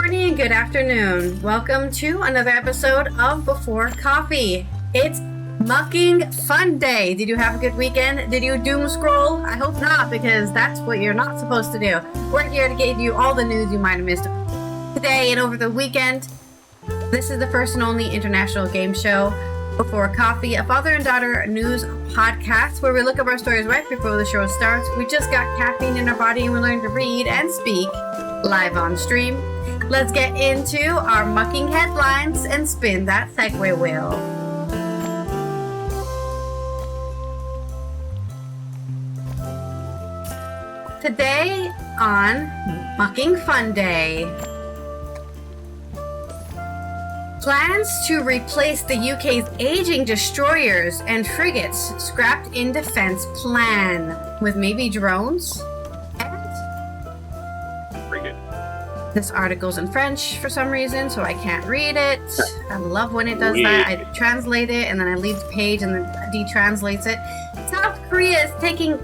morning, good afternoon. Welcome to another episode of Before Coffee. It's Mucking Fonday. Did you have a good weekend? Did you doom scroll? I hope not, because that's what you're not supposed to do. We're here to give you all the news you might have missed today and over the weekend. This is the first and only international game show, Before Coffee, a father and daughter news podcast where we look up our stories right before the show starts. We just got caffeine in our body and we learn to read and speak live on stream. Let's get into our mucking headlines and spin that segue wheel. Today on Mucking Fonday, plans to replace the UK's aging destroyers and frigates scrapped in defense plan with maybe drones. This article's in French for some reason, so I can't read it. I love when it does that. I translate it, and then I leave the page, and then detranslates it. South Korea is taking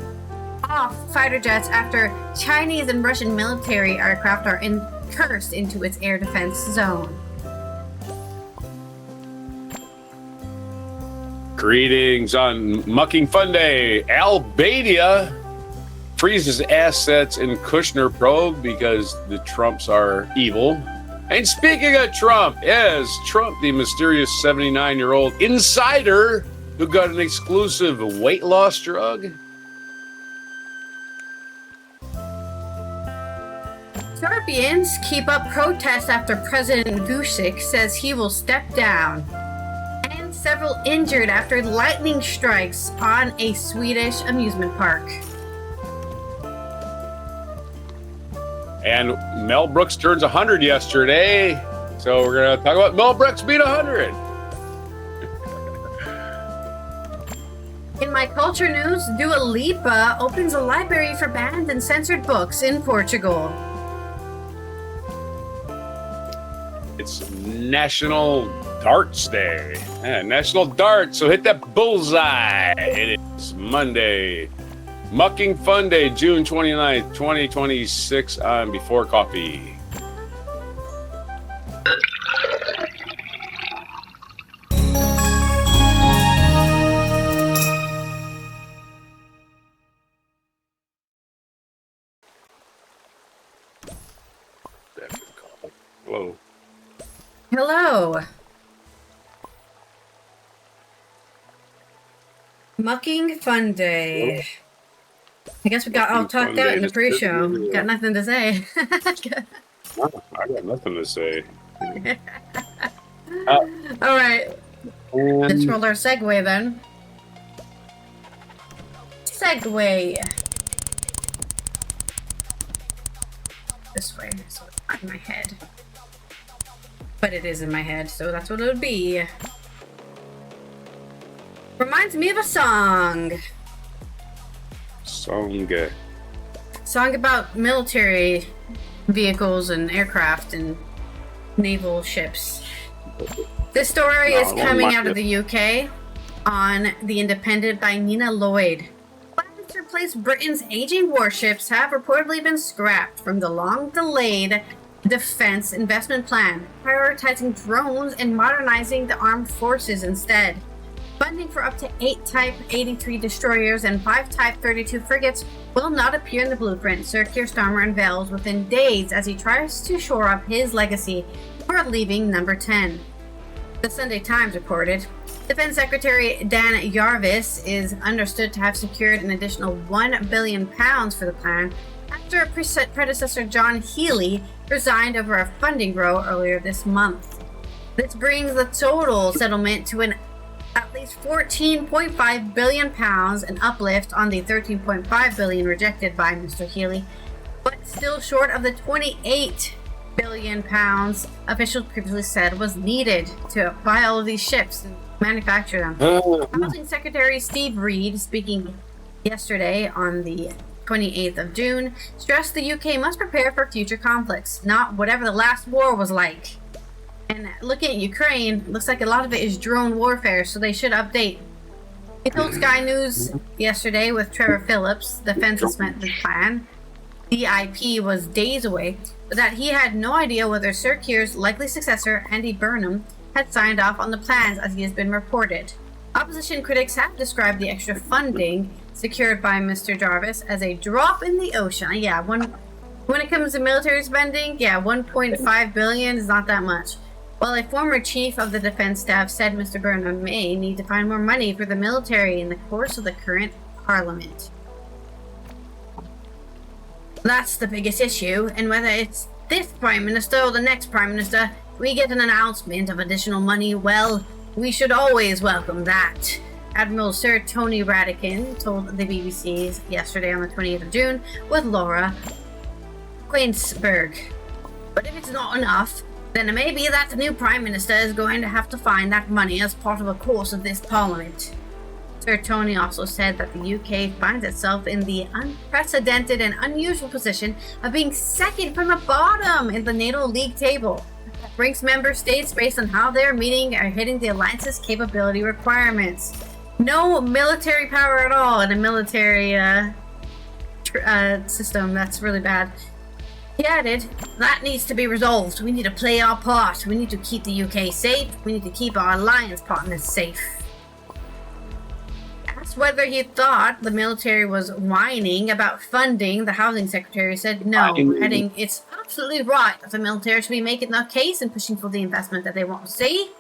off fighter jets after Chinese and Russian military aircraft are cursed into its air defense zone. Greetings on Mucking Fonday. Albania freezes assets in Kushner probe because the Trumps are evil. And speaking of Trump, is Trump the mysterious 79-year-old insider who got an exclusive weight loss drug? Serbians keep up protests after President Vučić says he will step down. And several injured after lightning strikes on a Swedish amusement park. And Mel Brooks turns 100 yesterday, so we're going to talk about Mel Brooks being 100. In my culture news, Dua Lipa opens a library for banned and censored books in Portugal. It's National Darts Day. Yeah, National Darts, so hit that bullseye. It is Monday. Mucking Fonday, June 29th, 2026 on Before Coffee. Hello. Hello. Mucking Fonday. I guess we got all talked out in the pre-show. Got nothing to say. I got nothing to say. All right. Let's roll our segue then. Segue. This way, so it's not in my head. But it is in my head, so that's what it would be. Reminds me of a song. Song about military vehicles and aircraft and naval ships. This story is coming out of the UK on The Independent by Nina Lloyd. Plans to replace Britain's aging warships have reportedly been scrapped from the long-delayed defense investment plan, prioritizing drones and modernizing the armed forces instead. Funding for up to 8 Type 83 destroyers and 5 Type 32 frigates will not appear in the blueprint, Sir Keir Starmer unveils within days as he tries to shore up his legacy before leaving number 10. The Sunday Times reported, Defense Secretary Dan Jarvis is understood to have secured an additional £1 billion for the plan after a predecessor John Healey resigned over a funding row earlier this month. This brings the total settlement to at least £14.5 billion, an uplift on the £13.5 billion rejected by Mr. Healey, but still short of the £28 billion officials previously said was needed to buy all of these ships and manufacture them. Housing Secretary Steve Reed, speaking yesterday on the 28th of June, stressed the UK must prepare for future conflicts, not whatever the last war was like. And looking at Ukraine, looks like a lot of it is drone warfare, so they should update. He told Sky News yesterday with Trevor Phillips, defense investment plan, DIP was days away, but that he had no idea whether Sir Keir's likely successor, Andy Burnham, had signed off on the plans as he has been reported. Opposition critics have described the extra funding secured by Mr. Jarvis as a drop in the ocean. Yeah, when it comes to military spending, 1.5 billion is not that much. While a former chief of the defense staff said Mr. Burnham may need to find more money for the military in the course of the current parliament. That's the biggest issue, and whether it's this Prime Minister or the next Prime Minister, we get an announcement of additional money, well, we should always welcome that. Admiral Sir Tony Radican told the BBC yesterday on the 28th of June with Laura Quainsberg. But if it's not enough, then it may be that the new Prime Minister is going to have to find that money as part of a course of this Parliament. Sir Tony also said that the UK finds itself in the unprecedented and unusual position of being second from the bottom in the NATO league table. That ranks member states based on how they're meeting or hitting the alliance's capability requirements. No military power at all in a military system. That's really bad. He added, that needs to be resolved. We need to play our part. We need to keep the UK safe. We need to keep our alliance partners safe. Asked whether he thought the military was whining about funding, the housing secretary said no, adding, it's absolutely right that the military should be making their case and pushing for the investment that they want to see.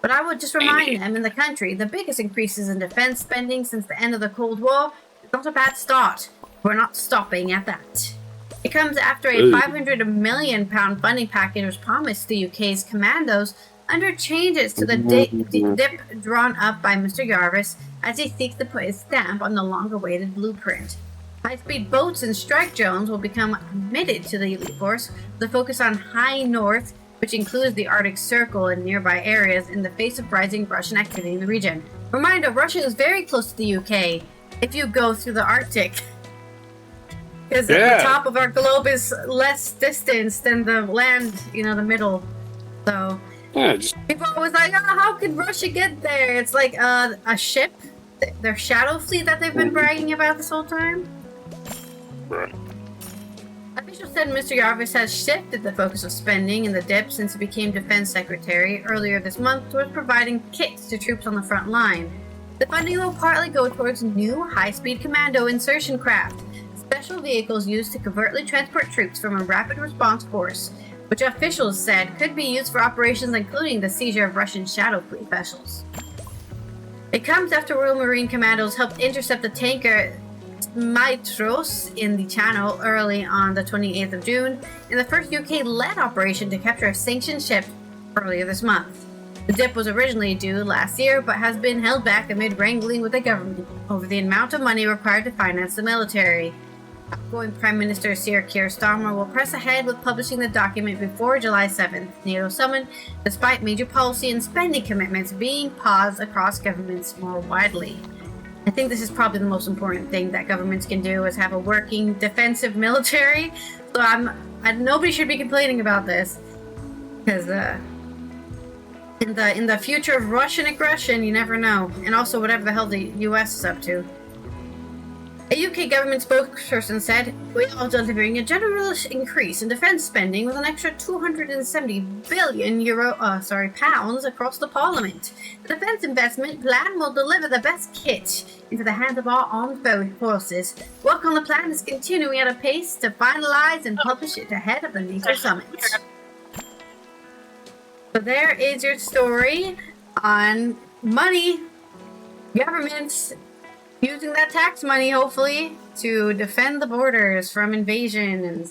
But I would just remind them in the country, the biggest increases in defense spending since the end of the Cold War is not a bad start. We're not stopping at that. It comes after a £500 million funding package was promised to the UK's commandos under changes to the dip drawn up by Mr. Jarvis as he seeks to put his stamp on the long-awaited blueprint. High-speed boats and strike drones will become committed to the elite force with a focus on high north, which includes the Arctic Circle and nearby areas in the face of rising Russian activity in the region. Reminder, Russia is very close to the UK if you go through the Arctic. Because the top of our globe is less distance than the land, the middle. So people are always like, how could Russia get there? It's like a ship, their shadow fleet that they've been bragging about this whole time. Right. Officials said Mr. Jarvis has shifted the focus of spending in the dip since he became defense secretary earlier this month towards providing kits to troops on the front line. The funding will partly go towards new high-speed commando insertion craft, special vehicles used to covertly transport troops from a rapid response force, which officials said could be used for operations including the seizure of Russian Shadow Fleet vessels. It comes after Royal Marine Commandos helped intercept the tanker Maitros in the Channel early on the 28th of June, in the first UK-led operation to capture a sanctioned ship earlier this month. The dip was originally due last year, but has been held back amid wrangling with the government over the amount of money required to finance the military. Outgoing Prime Minister Sir Keir Starmer will press ahead with publishing the document before July 7th NATO summit, despite major policy and spending commitments being paused across governments more widely. I think this is probably the most important thing that governments can do is have a working defensive military. So nobody should be complaining about this, because in the future of Russian aggression, you never know, and also whatever the hell the U.S. is up to. A UK government spokesperson said, we are delivering a generous increase in defence spending with an extra 270 billion pounds across the Parliament. The defence investment plan will deliver the best kit into the hands of our armed forces. Work on the plan is continuing at a pace to finalise and publish it ahead of the NATO summit. So there is your story on money, governments using that tax money, hopefully, to defend the borders from invasion and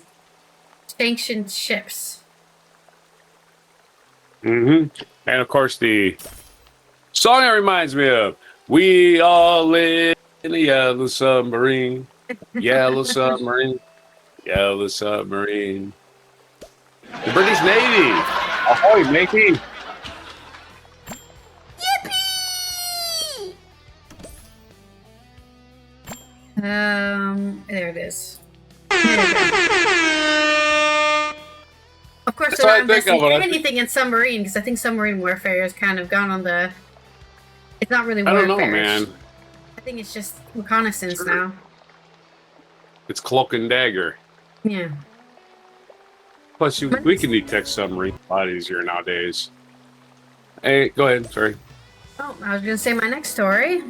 sanctioned ships. And of course, the song that reminds me of, we all live in a yellow submarine, yellow submarine, yellow submarine. The British Navy. Ahoy, matey. There it is. Of course, they're not investing anything in submarine, because I think submarine warfare has kind of gone on the... It's not really warfare. I don't know, man. I think it's just reconnaissance now. It's cloak and dagger. Yeah. Plus, we can detect submarines a lot easier nowadays. Hey, go ahead. Sorry. Oh, I was going to say my next story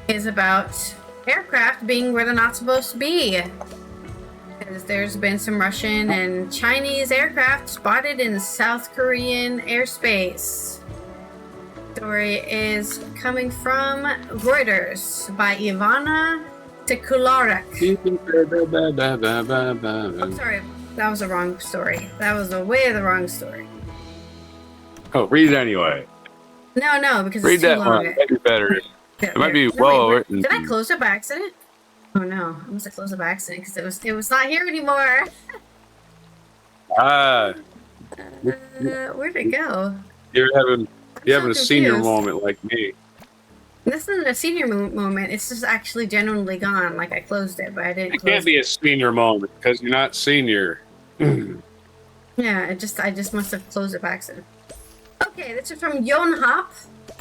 is about aircraft being where they're not supposed to be. Because there's been some Russian and Chinese aircraft spotted in South Korean airspace. Story is coming from Reuters by Ivana Tekularek. Oh, sorry. That was the wrong story. That was way the wrong story. Oh, read it anyway. No, because read it's too that long. one. That'd be better. It might be written. Did I close it by accident? Oh no, I must have closed it by accident because it was not here anymore. Where'd it go? You're having a senior moment like me. This isn't a senior moment. It's just actually genuinely gone. Like I closed it, but I didn't. It can't be a senior moment because you're not senior. Yeah, I just must have closed it by accident. Okay, this is from Yonhap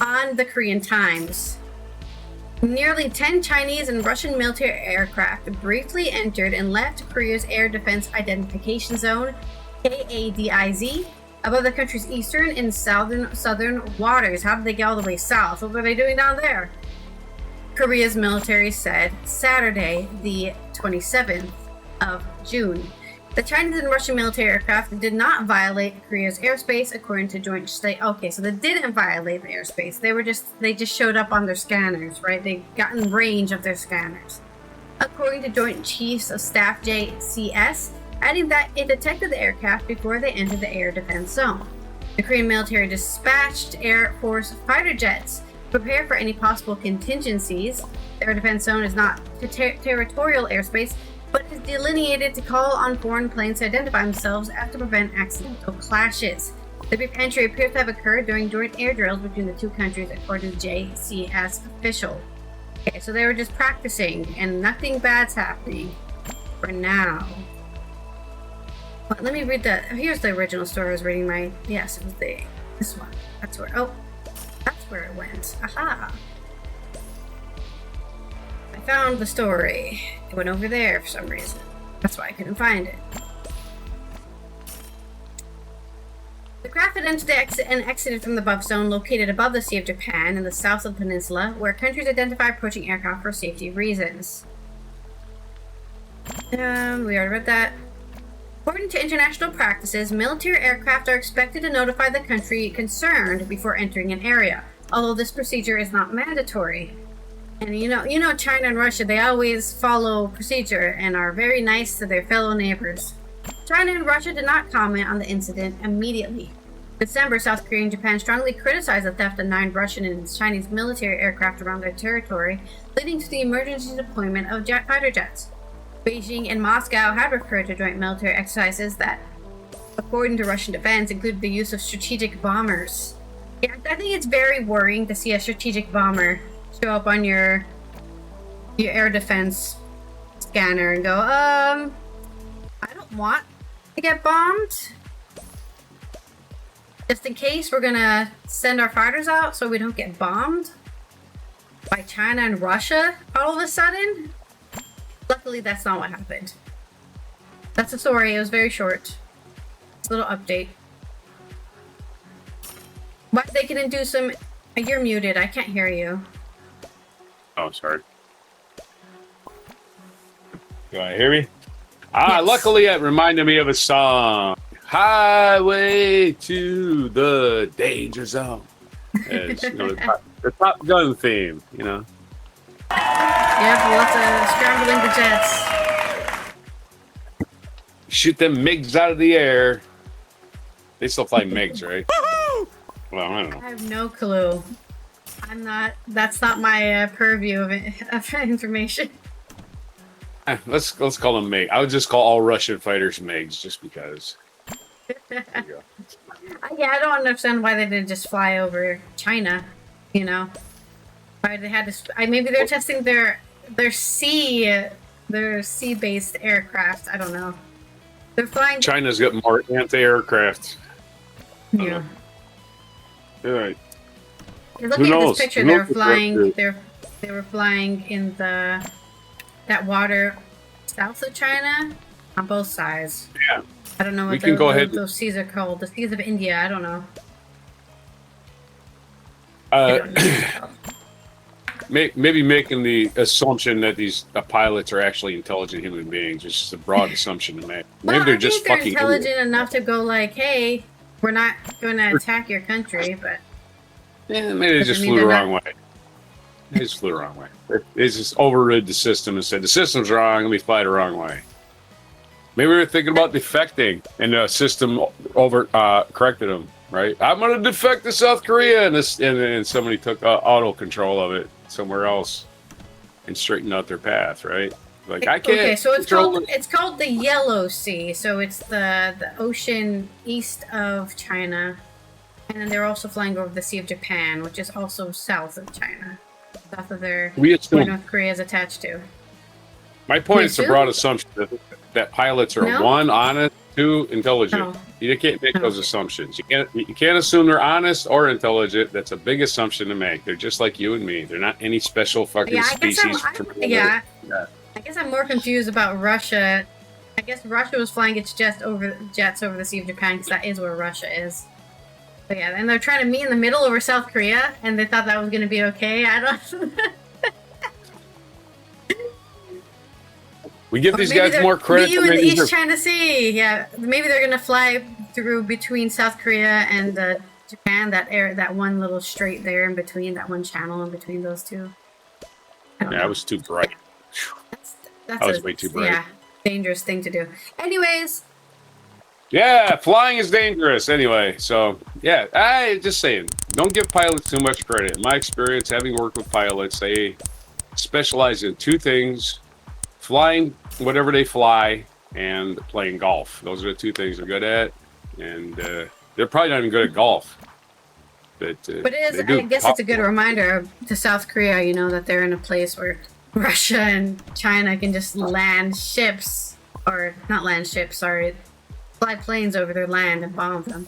on the Korean Times. Nearly 10 Chinese and Russian military aircraft briefly entered and left Korea's Air Defense Identification Zone, KADIZ, above the country's eastern and southern waters. How did they get all the way south? What were they doing down there? Korea's military said Saturday, the 27th of June. The Chinese and Russian military aircraft did not violate Korea's airspace, according to joint state. Okay, so they didn't violate the airspace. They just showed up on their scanners, right? They got in range of their scanners. According to Joint Chiefs of Staff JCS, adding that it detected the aircraft before they entered the air defense zone. The Korean military dispatched Air Force fighter jets to prepare for any possible contingencies. The air defense zone is not territorial airspace, but is delineated to call on foreign planes to identify themselves as to prevent accidental clashes. The brief entry appears to have occurred during joint air drills between the two countries, according to JCS official. Okay, so they were just practicing, and nothing bad's happening for now. But let me read here's the original story I was reading. Yes, it was this one. That's where it went. Aha! I found the story. It went over there for some reason. That's why I couldn't find it. The craft had entered and exited from the buffer zone located above the Sea of Japan in the south of the peninsula, where countries identify approaching aircraft for safety reasons. We already read that. According to international practices, military aircraft are expected to notify the country concerned before entering an area, although this procedure is not mandatory. And you know, China and Russia, they always follow procedure and are very nice to their fellow neighbors. China and Russia did not comment on the incident immediately. In December, South Korea and Japan strongly criticized the theft of 9 Russian and Chinese military aircraft around their territory, leading to the emergency deployment of fighter jets. Beijing and Moscow had referred to joint military exercises that, according to Russian defense, included the use of strategic bombers. Yeah, I think it's very worrying to see a strategic bomber show up on your air defense scanner and go, I don't want to get bombed. Just in case, we're gonna send our fighters out so we don't get bombed by China and Russia all of a sudden. Luckily, that's not what happened. That's the story. It was very short. It's a little update. But they can do some... You're muted. I can't hear you. Oh, sorry. You want to hear me? Yes. Luckily it reminded me of a song. Highway to the Danger Zone. It's, the Top Gun theme, Yep, lots of scrambling the jets. Shoot them MiGs out of the air. They still fly MiGs, right? Well, I don't know. I have no clue. That's not my purview of information. Let's call them MiG. I would just call all Russian fighters MiGs just because. Yeah, I don't understand why they didn't just fly over China, Why they had to... maybe they're testing their sea-based aircraft. I don't know. They're flying... China's got more anti-aircraft. Yeah. All right. Looking at this picture, they were flying. They were flying in that water south of China. on both sides. Yeah. I don't know We what can go ahead. those seas are called. The seas of India. I don't know. Maybe making the assumption that these pilots are actually intelligent human beings. It's just a broad assumption to make. Maybe Well, they're just they're fucking intelligent enough to go like, "Hey, we're not going to attack your country," but yeah, maybe they just flew the wrong way. They just flew the wrong way. They just overrid the system and said the system's wrong. Let me fly the wrong way. Maybe we were thinking about defecting, and the system corrected them. Right? I'm going to defect to South Korea, and somebody took auto control of it somewhere else and straightened out their path. Right? Like I can't. Okay, so it's called the Yellow Sea. So it's the ocean east of China, and then they're also flying over the Sea of Japan, which is also south of China, south of where North Korea is attached to. My point is a broad assumption that pilots are one, honest, two, intelligent. You can't make those assumptions. You can't assume they're honest or intelligent. That's a big assumption to make. They're just like you and me. They're not any special fucking species. I guess I'm more confused about Russia. I guess Russia was flying its jets over the Sea of Japan because that is where Russia is. But yeah, and they're trying to meet in the middle over South Korea, and they thought that was going to be okay. I don't. We give these guys more credit. You in the East China Sea, yeah. Maybe they're gonna fly through between South Korea and Japan. That one little strait there in between, that one channel in between those two. That was too bright. That was way too bright. Yeah, dangerous thing to do. Anyways. Yeah, flying is dangerous. Anyway, so yeah, I just saying, don't give pilots too much credit. In my experience, having worked with pilots, they specialize in two things. Flying whatever they fly and playing golf. Those are the two things they're good at, and they're probably not even good at golf. But it is. I guess it's a good reminder to South Korea, that they're in a place where Russia and China can just land ships, or not land ships. Sorry, fly planes over their land and bomb them.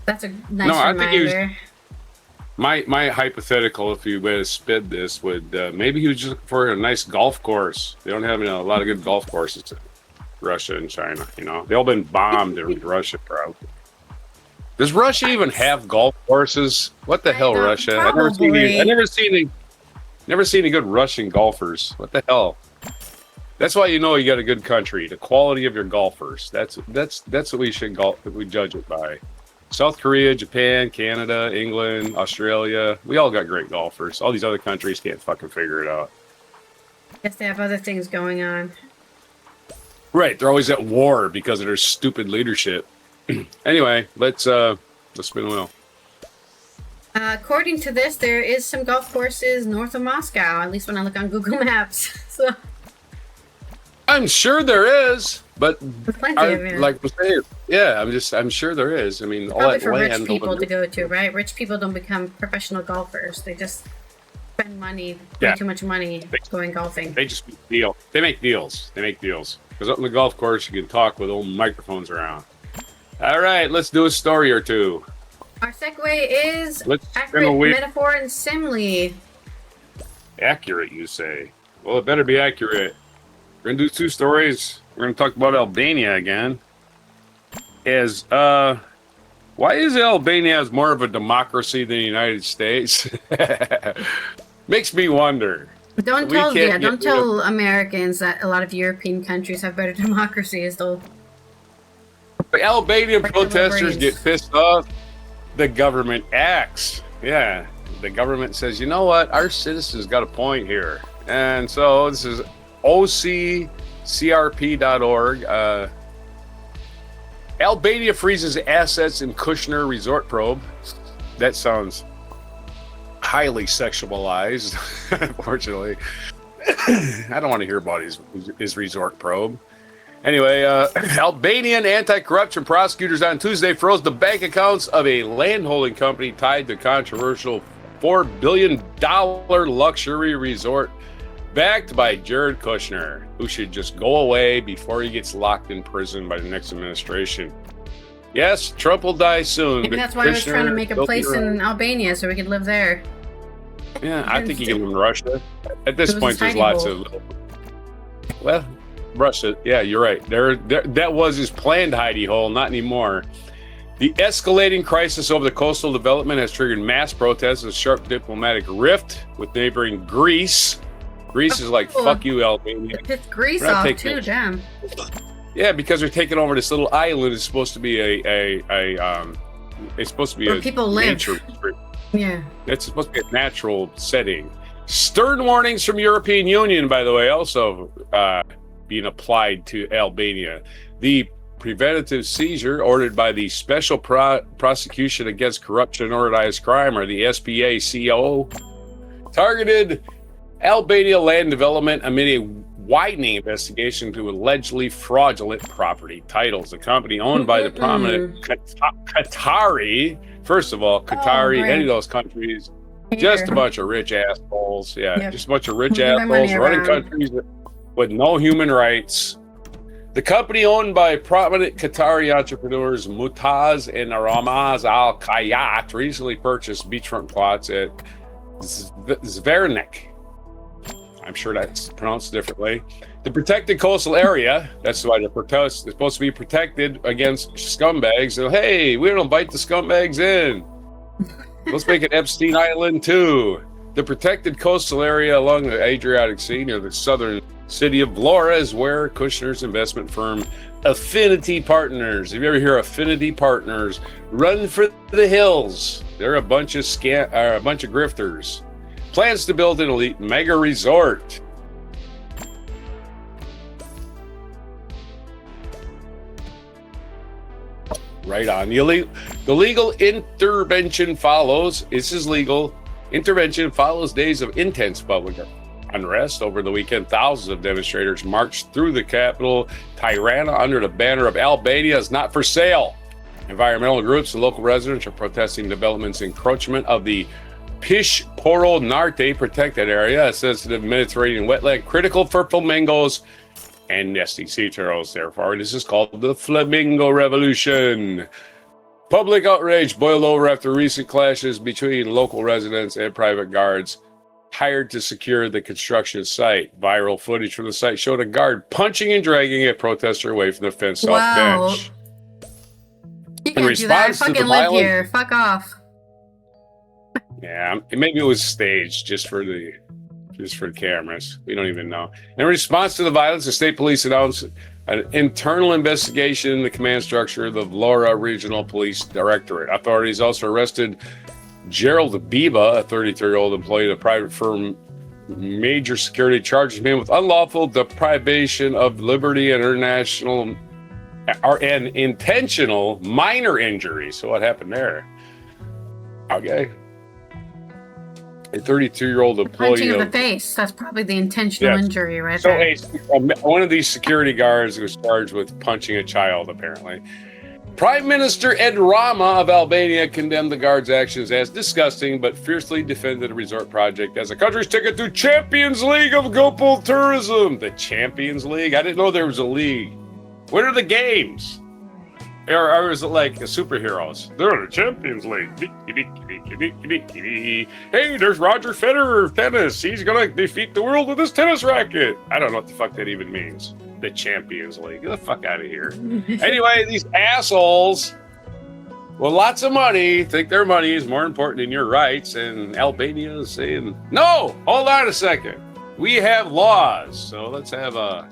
That's a nice reminder. My hypothetical, if you would have sped this, would maybe he was just looking for a nice golf course. They don't have a lot of good golf courses in Russia and China. They all been bombed in Russia, probably. Does Russia even have golf courses? What the hell, Russia? Probably. I never seen any good Russian golfers. What the hell? That's why you got a good country. The quality of your golfers. That's what we judge it by. South Korea, Japan, Canada, England, Australia. We all got great golfers. All these other countries can't fucking figure it out. Guess they have other things going on. Right. They're always at war because of their stupid leadership. Anyway, let's spin the wheel. According to this, there is some golf courses north of Moscow, at least when I look on Google Maps. So I'm sure there is, but like we're saying, yeah, I'm sure there is. I mean, all that for land rich people to go to, right? Rich people don't become professional golfers. They just spend money, way too much money going golfing. They just make deals. Because up on the golf course, you can talk with old microphones around. All right, let's do a story or two. Our segue is accurate metaphor and simile. Accurate, you say? Well, it better be accurate. We're going to do two stories. We're going to talk about Albania again. Why is Albania more of a democracy than the United States? Makes me wonder. Don't tell Americans that a lot of European countries have better democracies, though. The Albanian protesters get pissed off. The government acts. Yeah, the government says, you know what? Our citizens got a point here. And so this is OCCRP.org. Albania freezes assets in Kushner resort probe. That sounds highly sexualized, unfortunately. I don't want to hear about his resort probe. Anyway, Albanian anti-corruption prosecutors on Tuesday froze the bank accounts of a land-holding company tied to controversial $4 billion luxury resort backed by Jared Kushner, who should just go away before he gets locked in prison by the next administration. Yes, Trump will die soon. Maybe that's why I was trying to make a place in Albania so we could live there. Yeah, I think he can live in Russia. At this point, there's lots of... Well, Russia. Yeah, you're right. There, that was his planned hidey hole. Not anymore. The escalating crisis over the coastal development has triggered mass protests and a sharp diplomatic rift with neighboring Greece. Greece is like, fuck you, Albania. It pissed Greece off too, damn. Yeah, because they're taking over this little island. It's supposed to be it's supposed to be where a people live. nature. Yeah. It's supposed to be a natural setting. Stern warnings from European Union, by the way, also being applied to Albania. The preventative seizure ordered by the Special Prosecution Against Corruption and Organized Crime, or the SPACO, targeted Albania land development amid a widening investigation into allegedly fraudulent property titles. The company owned by the prominent Qatari, first of all, any of those countries, just a bunch of rich assholes. Yeah, just a bunch of rich assholes running countries with no human rights. The company owned by prominent Qatari entrepreneurs Mutaz and Ramaz Al Kayat recently purchased beachfront plots at Zvernik. I'm sure that's pronounced differently. The protected coastal area, that's why the protest is supposed to be protected against scumbags. So, hey, we don't invite the scumbags in. Let's make it Epstein Island too. The protected coastal area along the Adriatic Sea near the southern city of Vlora is where Kushner's investment firm Affinity Partners, if you ever hear Affinity Partners, run for the hills. They're a bunch of grifters. Plans to build an elite mega resort. Right on. The legal intervention follows. This is legal. Intervention follows days of intense public unrest. Over the weekend, thousands of demonstrators marched through the capital, Tirana, under the banner of Albania is not for sale. Environmental groups and local residents are protesting development's encroachment of the Pishporo Narte protected area, a sensitive Mediterranean wetland critical for flamingos and nesting sea turtles. Therefore, this is called the Flamingo Revolution. Public outrage boiled over after recent clashes between local residents and private guards hired to secure the construction site. Viral footage from the site showed a guard punching and dragging a protester away from the fenced-off bench. You can't do that. I fucking live here. Fuck off. Yeah, maybe it was staged just for the cameras. We don't even know. In response to the violence, the state police announced an internal investigation in the command structure of the Vlora Regional Police Directorate. Authorities also arrested Gerald Biba, a 33-year-old employee of the private firm Major Security, charges him with unlawful deprivation of liberty and intentional minor injury. So what happened there? Okay. A 32-year-old employee. Punching in the face. That's probably the intentional injury right there. So one of these security guards was charged with punching a child, apparently. Prime Minister Ed Rama of Albania condemned the guard's actions as disgusting, but fiercely defended the resort project as a country's ticket to Champions League of Global Tourism. The Champions League? I didn't know there was a league. What are the games? Or is it like superheroes? They're in the Champions League. Hey, there's Roger Federer of tennis. He's going to defeat the world with his tennis racket. I don't know what the fuck that even means. The Champions League. Get the fuck out of here. Anyway, these assholes with lots of money think their money is more important than your rights. And Albania is saying, no, hold on a second. We have laws. So let's have us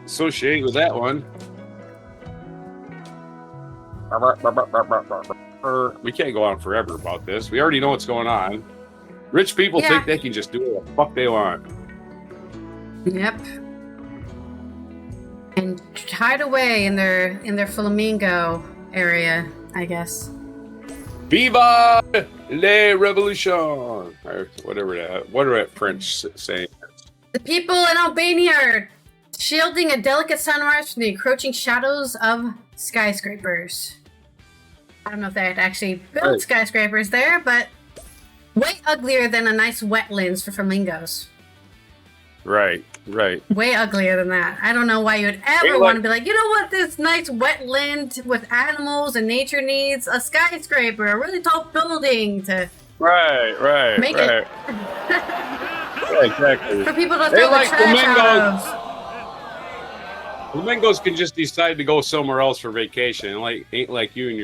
associate with that one. We can't go on forever about this. We already know what's going on. Rich people think they can just do what the fuck they want. Yep. And hide away in their flamingo area, I guess. Viva la Revolution! Or whatever that French saying is. The people in Albania are shielding a delicate sunrise from the encroaching shadows of skyscrapers. I don't know if they actually built skyscrapers there, but way uglier than a nice wetlands for flamingos. Right. Way uglier than that. I don't know why you would ever want to be like, you know what, this nice wetland with animals and nature needs a skyscraper, a really tall building to make it. Yeah, exactly. For people to throw the trash out of. Flamingos can just decide to go somewhere else for vacation. Ain't like you and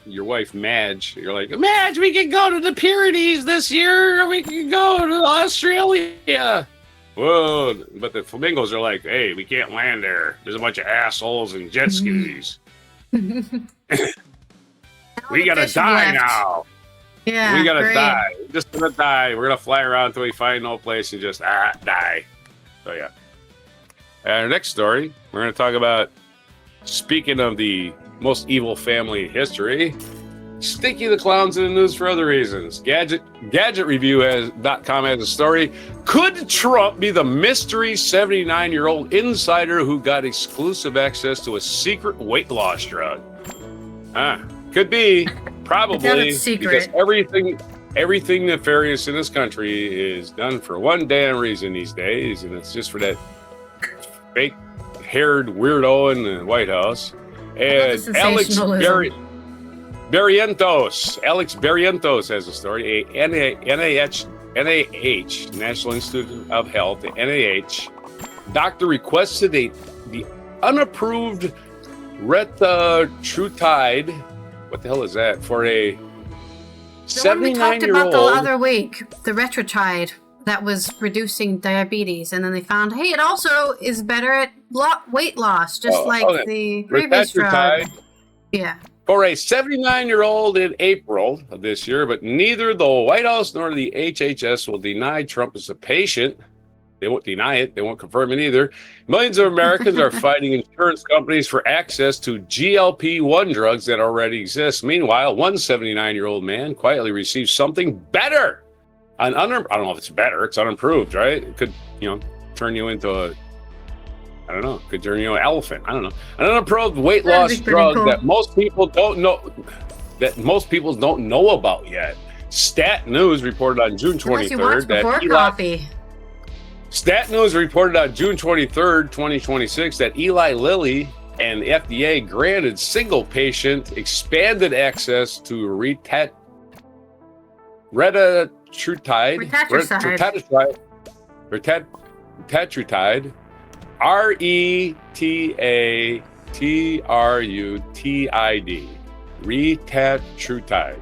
your wife Madge. You're like, Madge, we can go to the Pyrenees this year. We can go to Australia. Whoa! But the flamingos are like, hey, we can't land there. There's a bunch of assholes and jet skis. We gotta die now. Yeah, we gotta die. We're just gonna die. We're gonna fly around until we find no place and just die. So yeah. Our next story, we're gonna talk about. Speaking of the most evil family in history, Stinky the Clown's in the news for other reasons. GadgetReview.com has a story. Could Trump be the mystery 79-year-old insider who got exclusive access to a secret weight loss drug? Could be. Probably. Because everything nefarious in this country is done for one damn reason these days, and it's just for that fake-haired weirdo in the White House. And Alex Barrientos has a story. NIH, National Institute of Health, the NIH, doctor requested the unapproved retatrutide. What the hell is that? For a 79-year-old. We talked about the other week, the retatrutide that was reducing diabetes, and then they found, hey, it also is better at weight loss, just the previous drug. Yeah. For a 79-year-old in April of this year, but neither the White House nor the HHS will deny Trump as a patient. They won't deny it. They won't confirm it either. Millions of Americans are fighting insurance companies for access to GLP-1 drugs that already exist. Meanwhile, one 79-year-old man quietly received something better. I don't know if it's better. It's unapproved, right? It could, turn you into could turn you into an elephant. I don't know. An unapproved weight loss drug that most people don't know about yet. Stat News reported on June 23rd that Stat News reported on June 23rd, 2026, that Eli Lilly and the FDA granted single patient expanded access to retatrutide,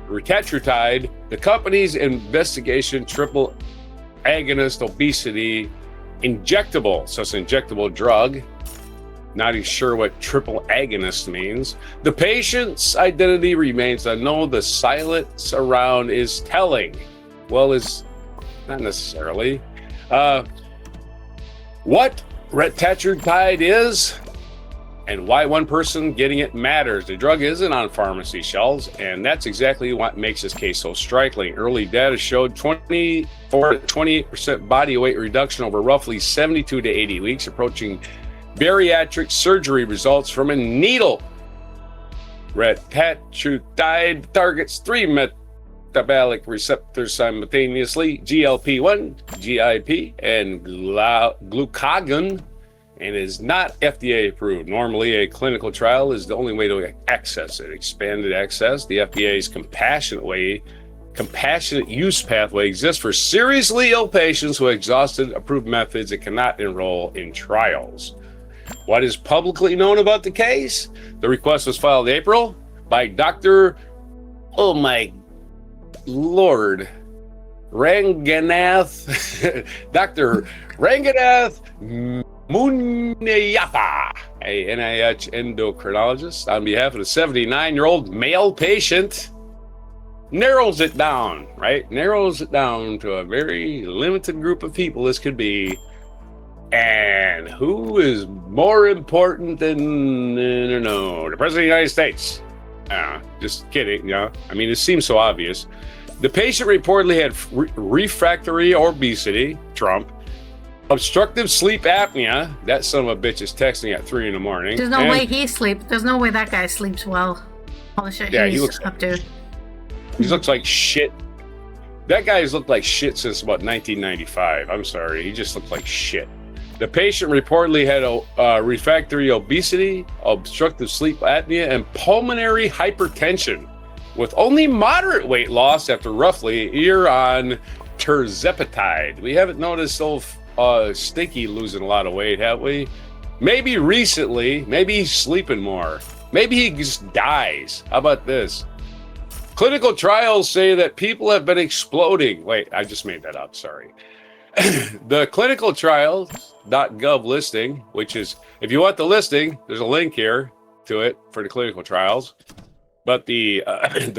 retatrutide, the company's investigation triple agonist obesity injectable. So it's an injectable drug. Not even sure what triple agonist means. The patient's identity remains unknown. The silence around is telling. Well, it's not necessarily. What retatrutide is and why one person getting it matters. The drug isn't on pharmacy shelves, and that's exactly what makes this case so striking. Early data showed 24 to 28% body weight reduction over roughly 72 to 80 weeks, approaching bariatric surgery results from a needle. Retatrutide targets 3 metabolic receptors simultaneously: GLP-1, GIP, and glucagon, and is not FDA approved. Normally, a clinical trial is the only way to access it. Expanded access, the FDA's compassionate use pathway exists for seriously ill patients who have exhausted approved methods and cannot enroll in trials. What is publicly known about the case? The request was filed in April by Dr. Oh my Lord, Ranganath, Dr. Ranganath Munayapa, a NIH endocrinologist, on behalf of the 79-year-old male patient. Narrows it down, right? Narrows it down to a very limited group of people this could be. And who is more important than, the President of the United States? Just kidding, I mean, it seems so obvious. The patient reportedly had refractory obesity, Trump, obstructive sleep apnea. That son of a bitch is texting at 3 a.m. There's no way he sleeps. There's no way that guy sleeps well. All the shit he's up to. He looks like shit. That guy's looked like shit since about 1995. I'm sorry. He just looked like shit. The patient reportedly had refractory obesity, obstructive sleep apnea, and pulmonary hypertension, with only moderate weight loss after roughly a year on tirzepatide. We haven't noticed Stinky losing a lot of weight, have we? Maybe recently, maybe he's sleeping more. Maybe he just dies. How about this? Clinical trials say that people have been exploding. Wait, I just made that up. Sorry. The clinicaltrials.gov listing, which is, if you want the listing, there's a link here to it for the clinical trials. But the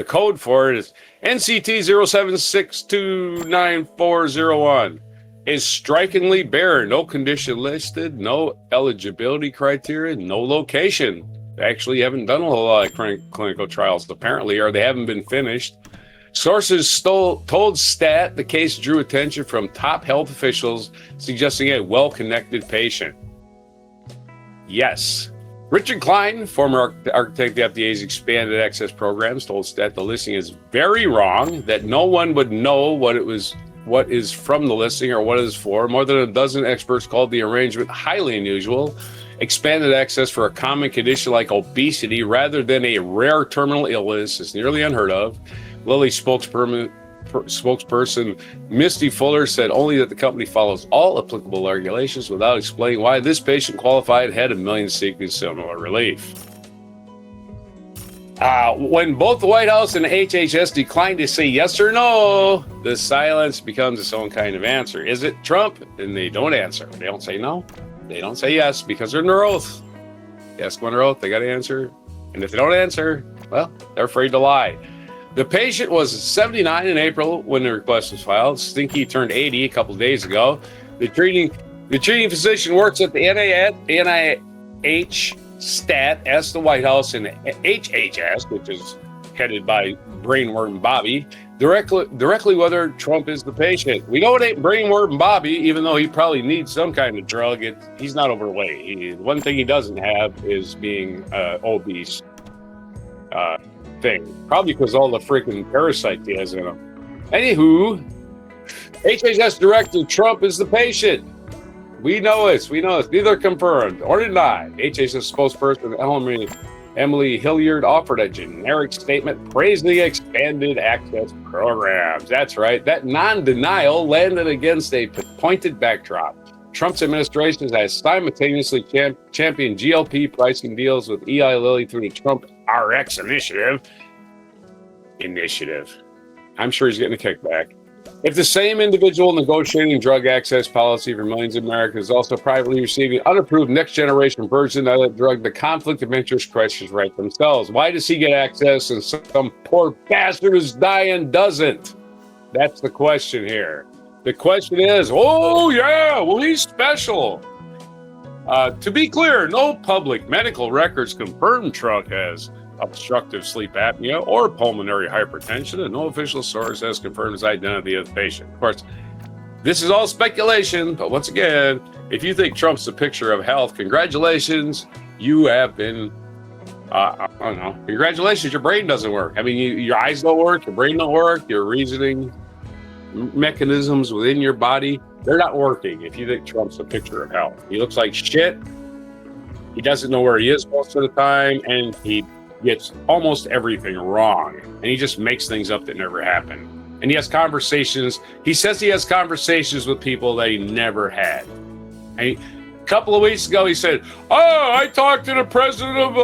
code for it is NCT 07629401. Is strikingly bare. No condition listed, no eligibility criteria, no location. They actually haven't done a whole lot of clinical trials, apparently, or they haven't been finished. Sources told Stat the case drew attention from top health officials, suggesting a well-connected patient. Yes. Richard Klein, former architect of the FDA's expanded access programs, told Stat the listing is very wrong, that no one would know what is from the listing or what it is for. More than a dozen experts called the arrangement highly unusual. Expanded access for a common condition like obesity rather than a rare terminal illness is nearly unheard of. Lilly spokesperson Misty Fuller said only that the company follows all applicable regulations without explaining why this patient qualified had a million seeking similar relief. When both the White House and the HHS declined to say yes or no, the silence becomes its own kind of answer. Is it Trump? And they don't answer. They don't say no. They don't say yes because they're under oath. They ask them under oath, they got to answer. And if they don't answer, well, they're afraid to lie. The patient was 79 in April when the request was filed. Stinky turned 80 a couple of days ago. The treating physician works at the NIH Stat asked the White House and HHS, which is headed by Brainworm Bobby, directly whether Trump is the patient. We know it ain't Brainworm Bobby, even though he probably needs some kind of drug. He's not overweight. One thing he doesn't have is being obese. Probably because all the freaking parasites he has in him. Anywho, HHS director Trump is the patient. We know it. Neither confirmed or denied. HHS spokesperson Emily Hilliard offered a generic statement praising the expanded access programs. That's right. That non-denial landed against a pointed backdrop. Trump's administration has simultaneously championed GLP pricing deals with Eli Lilly through the Trump RX initiative. I'm sure he's getting a kickback. If the same individual negotiating drug access policy for millions of Americans is also privately receiving unapproved next-generation version of that drug, the conflict of interest questions right themselves. Why does he get access and some poor bastard who's dying doesn't? That's the question here. The question is, oh yeah, well he's special. To be clear, no public medical records confirm Trump has obstructive sleep apnea or pulmonary hypertension, and no official source has confirmed his identity of the patient. Of course, this is all speculation, but once again, if you think Trump's a picture of health, congratulations, you have been, I don't know, congratulations, your brain doesn't work. I mean, your eyes don't work, your brain don't work, your reasoning mechanisms within your body, they're not working if you think Trump's a picture of health. He looks like shit, he doesn't know where he is most of the time, and he gets almost everything wrong, and he just makes things up that never happened. And he has conversations. He says he has conversations with people that he never had. And a couple of weeks ago, he said, "Oh, I talked to the president of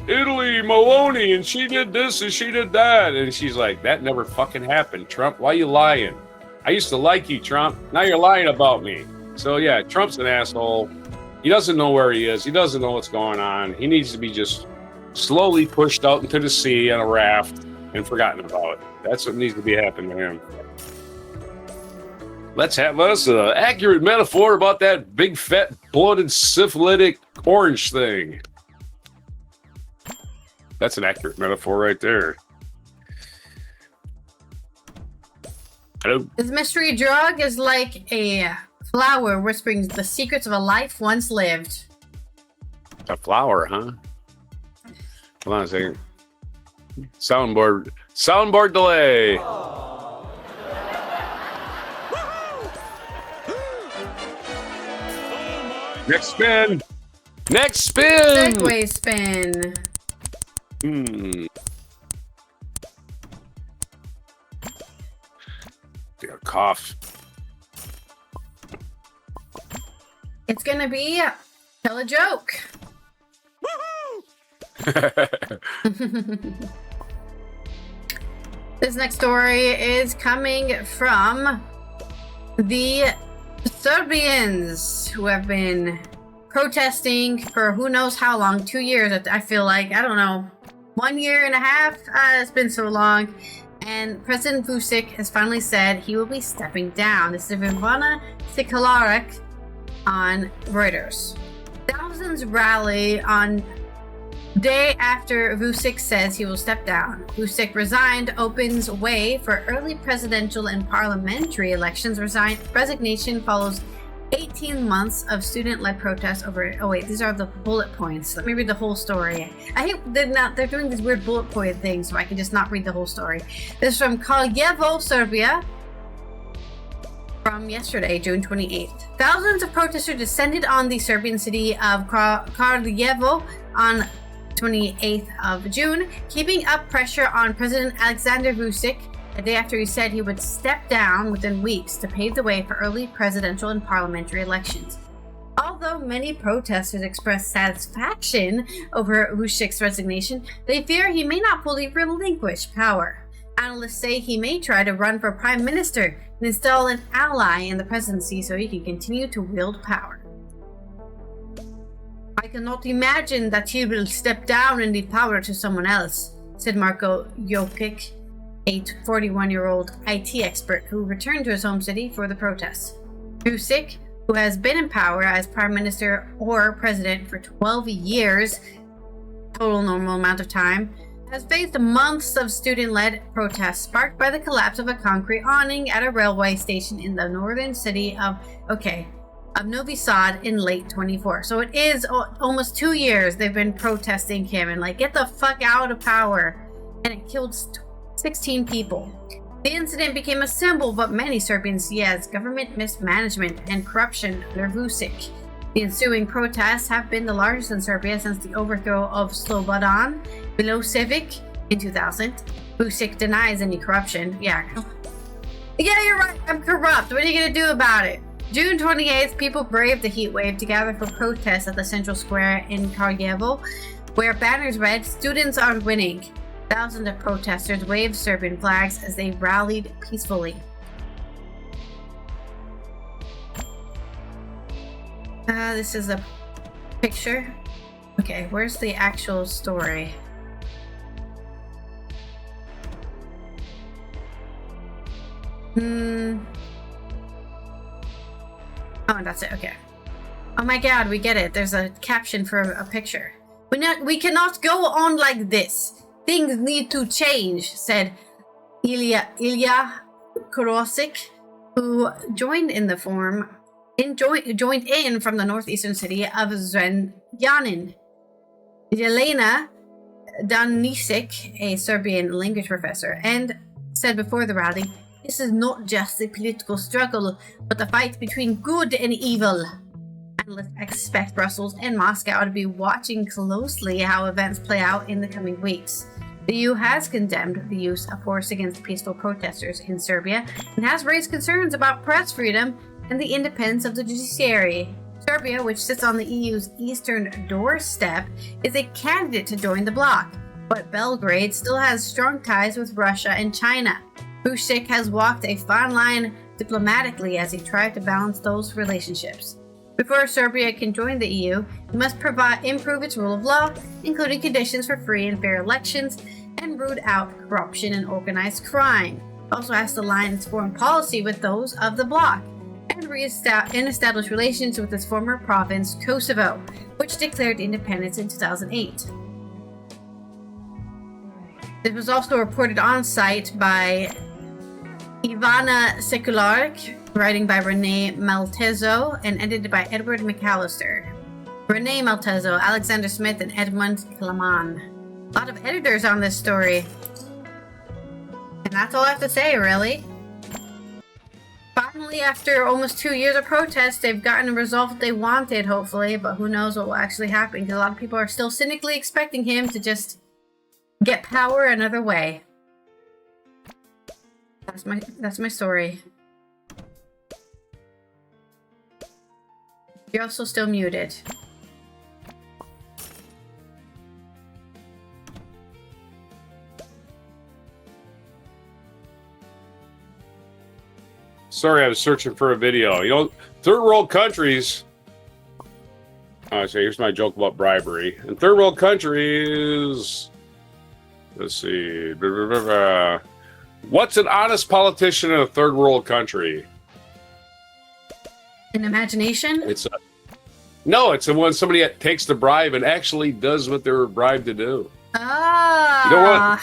Italy, Maloney, and she did this and she did that." And she's like, "That never fucking happened, Trump. Why you lying? I used to like you, Trump. Now you're lying about me." So yeah, Trump's an asshole. He doesn't know where he is. He doesn't know what's going on. He needs to be just slowly pushed out into the sea on a raft and forgotten about. That's what needs to be happening to him. Let's have us an accurate metaphor about that big, fat, bloated, syphilitic orange thing. That's an accurate metaphor right there. Hello? This mystery drug is like a flower whispering the secrets of a life once lived. A flower, huh? Hold on a second. Soundboard delay. Next spin. Segway spin. Get a cough. It's gonna be Tell a joke. This next story is coming from the Serbians, who have been protesting for who knows how long, 2 years. I feel like, I don't know, 1 year and a half. It's been so long. And President Vučić has finally said he will be stepping down. This is Ivana Sikolarek on Reuters. Thousands rally on day after Vučić says he will step down. Vučić resigned opens way for early presidential and parliamentary elections. Resignation follows 18 months of student-led protests over... Oh wait, these are the bullet points. Let me read the whole story. I hate they're doing these weird bullet point things, so I can just not read the whole story. This is from Kraljevo, Serbia, from yesterday, June 28th. Thousands of protesters descended on the Serbian city of Kraljevo on 28th of June, keeping up pressure on President Aleksandar Vučić a day after he said he would step down within weeks to pave the way for early presidential and parliamentary elections. Although many protesters expressed satisfaction over Vučić's resignation, they fear he may not fully relinquish power. Analysts say he may try to run for prime minister and install an ally in the presidency so he can continue to wield power. I cannot imagine that he will step down and leave power to someone else, said Marko Jokic, a 41-year-old IT expert who returned to his home city for the protests. Vučić, who has been in power as prime minister or president for 12 years, total normal amount of time, has faced months of student-led protests sparked by the collapse of a concrete awning at a railway station in the northern city of Novi Sad in late 24. So it is almost 2 years they've been protesting him and like, get the fuck out of power. And it killed 16 people. The incident became a symbol of what many Serbians see as government mismanagement and corruption under Vučić. The ensuing protests have been the largest in Serbia since the overthrow of Slobodan Milosevic in 2000. Vučić denies any corruption. Yeah, you're right. I'm corrupt. What are you going to do about it? June 28th, people braved the heat wave to gather for protests at the central square in Kraljevo, where banners read, "Students are winning." Thousands of protesters waved Serbian flags as they rallied peacefully. This is a picture. Okay, where's the actual story? Oh, that's it. Okay. Oh my god, we get it. There's a caption for a picture. We cannot go on like this. Things need to change, said Ilya Korosik, who joined in from the northeastern city of Zrenjanin. Jelena Danisic, a Serbian language professor, and said before the rally, "This is not just a political struggle, but a fight between good and evil." Analysts expect Brussels and Moscow to be watching closely how events play out in the coming weeks. The EU has condemned the use of force against peaceful protesters in Serbia and has raised concerns about press freedom and the independence of the judiciary. Serbia, which sits on the EU's eastern doorstep, is a candidate to join the bloc, but Belgrade still has strong ties with Russia and China. Vučić has walked a fine line diplomatically as he tried to balance those relationships. Before Serbia can join the EU, it must improve its rule of law, including conditions for free and fair elections, and root out corruption and organized crime. It also has to align its foreign policy with those of the bloc, and establish relations with its former province, Kosovo, which declared independence in 2008. This was also reported on site by Ivana Sikolarek, writing by Renee Maltezo, and edited by Edward McAllister. Renee Maltezo, Alexander Smith, and Edmund Klaman. A lot of editors on this story. And that's all I have to say, really. Finally, after almost 2 years of protests, they've gotten the result they wanted, hopefully, but who knows what will actually happen, because a lot of people are still cynically expecting him to just get power another way. That's my story. You're also still muted. Sorry, I was searching for a video. You know, third world countries. So here's my joke about bribery. In third world countries, let's see. What's an honest politician in a third world country? An imagination? It's when somebody takes the bribe and actually does what they were bribed to do. Ah. You know what?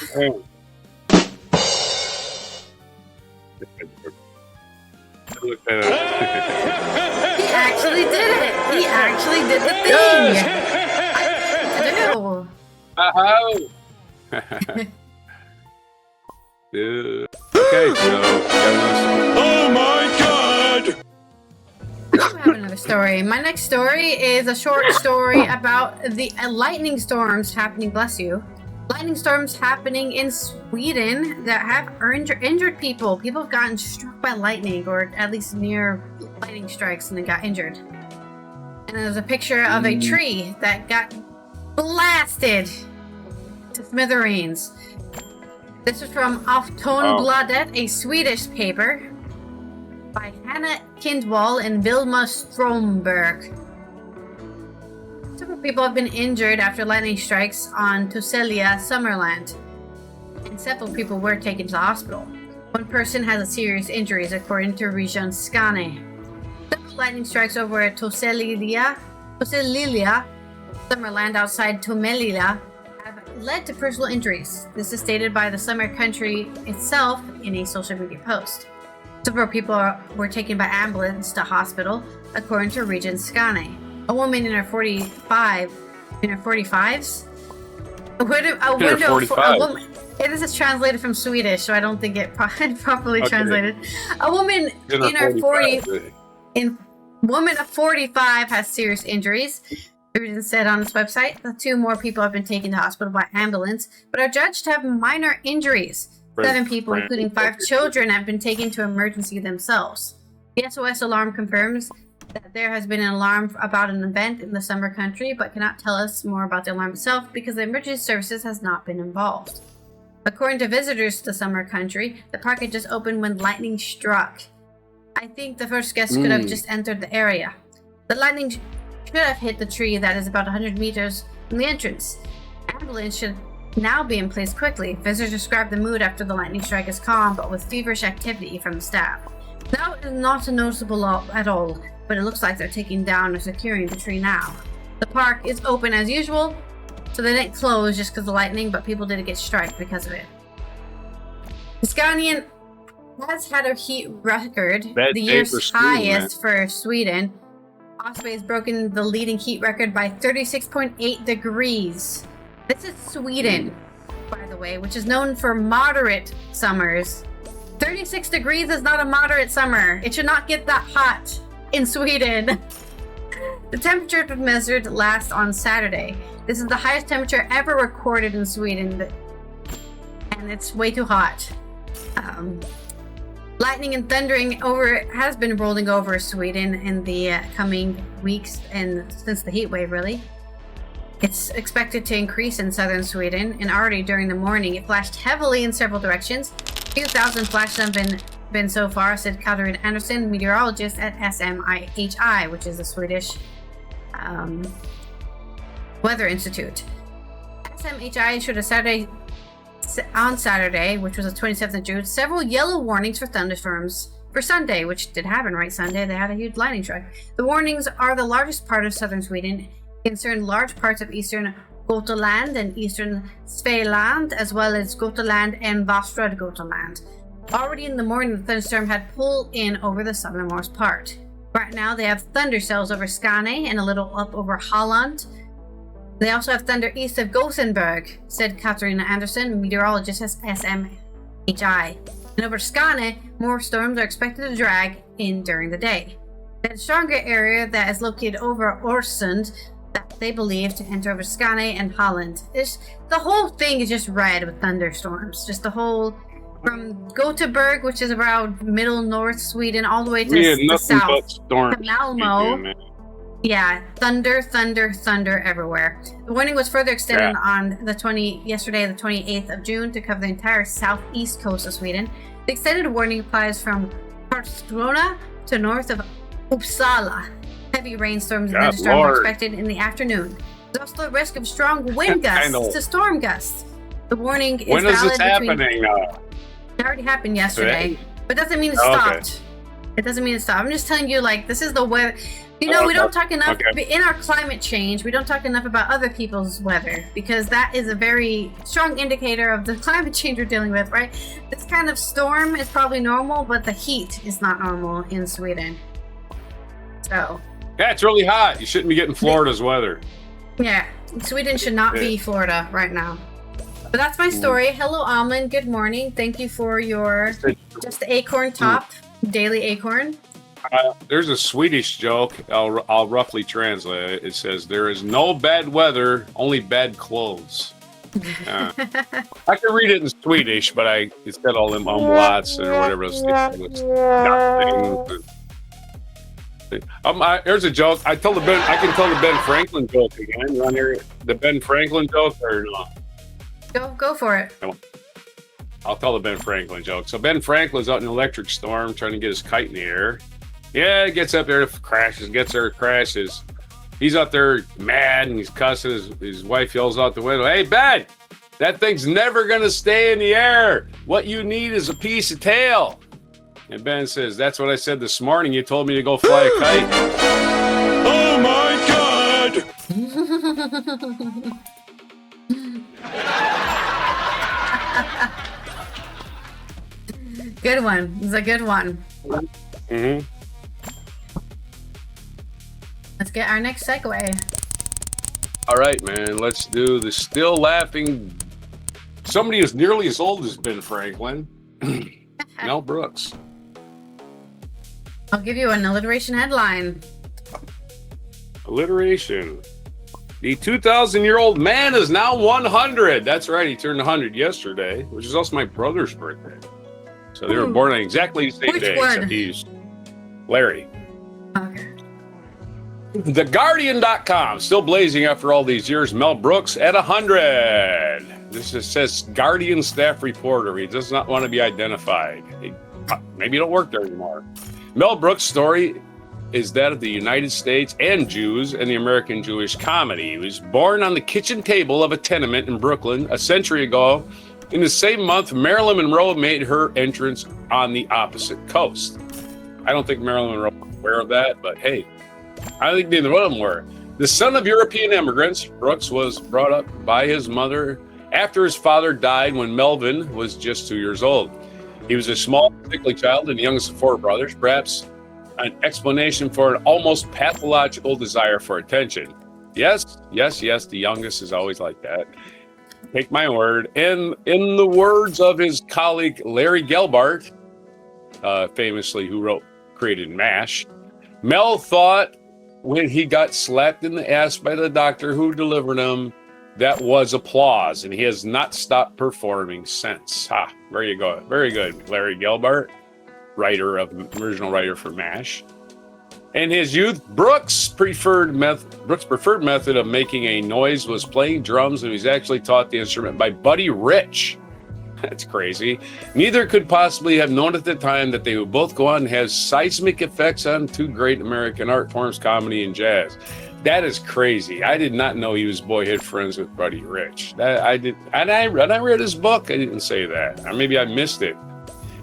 He actually did it. He actually did the thing. Okay, so. Oh my God! I have another story. My next story is a short story about the lightning storms happening. Bless you. Lightning storms happening in Sweden that have injured people. People have gotten struck by lightning, or at least near lightning strikes, and they got injured. And there's a picture of a tree that got blasted to smithereens. This is from Aftonbladet, a Swedish paper by Hanna Kindwall and Vilma Stromberg. Several people have been injured after lightning strikes on Tussilia, Summerland, and several people were taken to the hospital. One person has serious injuries, according to Region Skåne. Several lightning strikes over at Tussilia, Summerland outside Tomelilla, have led to personal injuries. This is stated by the Summer Country itself in a social media post. Several people were taken by ambulance to hospital, according to Region Skåne. A woman in her 45s? This is translated from Swedish, so I don't think it properly translated. A woman in her 40s, woman of 45 has serious injuries. It said on its website. The 2 more people have been taken to hospital by ambulance, but are judged to have minor injuries. 7 people, including 5 children, have been taken to emergency themselves. The SOS alarm confirms that there has been an alarm about an event in the Summer Country, but cannot tell us more about the alarm itself because the emergency services has not been involved. According to visitors to the Summer Country, the park had just opened when lightning struck. I think the first guest could have just entered the area. The lightning should have hit the tree that is about 100 meters from the entrance. Ambulance should now be in place quickly. Visitors describe the mood after the lightning strike as calm, but with feverish activity from the staff. Now it is not noticeable at all, but it looks like they're taking down or securing the tree now. The park is open as usual, so they didn't close just because of the lightning, but people did get struck because of it. Scandinavian has had a heat record, the year's highest for Sweden. Oslo has broken the leading heat record by 36.8 degrees. This is Sweden, by the way, which is known for moderate summers. 36 degrees is not a moderate summer. It should not get that hot in Sweden. The temperature was measured last on Saturday. This is the highest temperature ever recorded in Sweden, and it's way too hot. Lightning and thundering has been rolling over Sweden in the coming weeks, and since the heat wave, really. It's expected to increase in southern Sweden, and already during the morning it flashed heavily in several directions. 2,000 flashes have been so far, said Katarina Andersson, meteorologist at SMHI, which is the Swedish Weather Institute. SMHI issued on Saturday, which was the 27th of June, several yellow warnings for thunderstorms for Sunday, which did happen, right? Sunday, they had a huge lightning strike. The warnings are the largest part of southern Sweden, concern large parts of eastern Götaland and eastern Svealand, as well as Götaland and Västra Götaland. Already in the morning, the thunderstorm had pulled in over the southernmost part. Right now, they have thunder cells over Skåne and a little up over Halland. They also have thunder east of Gothenburg, said Katarina Andersson, meteorologist at SMHI. And over Skåne, more storms are expected to drag in during the day. The stronger area that is located over Öresund, that they believe to enter over Skåne and Holland. The whole thing is just red with thunderstorms. Just the whole, from Gothenburg, which is around middle north Sweden, all the way to the south, to Malmo. Yeah, thunder everywhere. The warning was further extended on yesterday, the 28th of June, to cover the entire southeast coast of Sweden. The extended warning applies from Karlskrona to north of Uppsala. Heavy rainstorms and thunderstorms are expected in the afternoon. There's also a risk of strong wind gusts to storm gusts. The warning is when valid is this happening now? It already happened yesterday, but doesn't mean it stopped. It doesn't mean it stopped. I'm just telling you, like, this is the weather. You know, we don't talk enough in our climate change. We don't talk enough about other people's weather because that is a very strong indicator of the climate change we're dealing with, right? This kind of storm is probably normal, but the heat is not normal in Sweden. So. Yeah, it's really hot. You shouldn't be getting Florida's weather. Yeah, Sweden should not be Florida right now. But that's my story. Hello, Amlin. Good morning. Thank you for your Just the Acorn Top Daily Acorn. There's a Swedish joke. I'll roughly translate it. It says, "There is no bad weather, only bad clothes." I can read it in Swedish, but it's got all them umlauts or whatever else. There's a joke. I can tell the Ben Franklin joke again. You want to hear the Ben Franklin joke or no? Go for it. I'll tell the Ben Franklin joke. So Ben Franklin's out in an electric storm trying to get his kite in the air. Yeah, gets up there, crashes. He's out there mad and he's cussing. His wife yells out the window, "Hey, Ben, that thing's never going to stay in the air. What you need is a piece of tail." And Ben says, "That's what I said this morning. You told me to go fly a kite." Oh, my God. Good one. It's a good one. Mm-hmm. Let's get our next segue. All right, man. Let's do the still laughing. Somebody who's nearly as old as Ben Franklin. Mel Brooks. I'll give you an alliteration headline. Alliteration. The 2,000-year-old man is now 100. That's right. He turned 100 yesterday, which is also my brother's birthday. So they were born on exactly the same day, except he's Larry. Okay. TheGuardian.com, still blazing after all these years. Mel Brooks at 100. This just says Guardian staff reporter. He does not want to be identified. Maybe he don't work there anymore. Mel Brooks' story is that of the United States and Jews and the American Jewish comedy. He was born on the kitchen table of a tenement in Brooklyn a century ago. In the same month, Marilyn Monroe made her entrance on the opposite coast. I don't think Marilyn Monroe was aware of that, but hey, I think neither one of them were. The son of European immigrants, Brooks was brought up by his mother after his father died when Melvin was just 2 years old. He was a small, sickly child and the youngest of four brothers, perhaps an explanation for an almost pathological desire for attention. Yes, the youngest is always like that. Take my word. And in the words of his colleague Larry Gelbart, famously who created MASH, Mel thought when he got slapped in the ass by the doctor who delivered him, that was applause, and he has not stopped performing since. There you go. Very good, Larry Gelbart, original writer for MASH. In his youth, Brooks' preferred method of making a noise was playing drums, and he was actually taught the instrument by Buddy Rich. That's crazy. Neither could possibly have known at the time that they would both go on and have seismic effects on two great American art forms, comedy and jazz. That is crazy. I did not know he was boyhood friends with Buddy Rich. I did, and I read his book. I didn't say that, or maybe I missed it.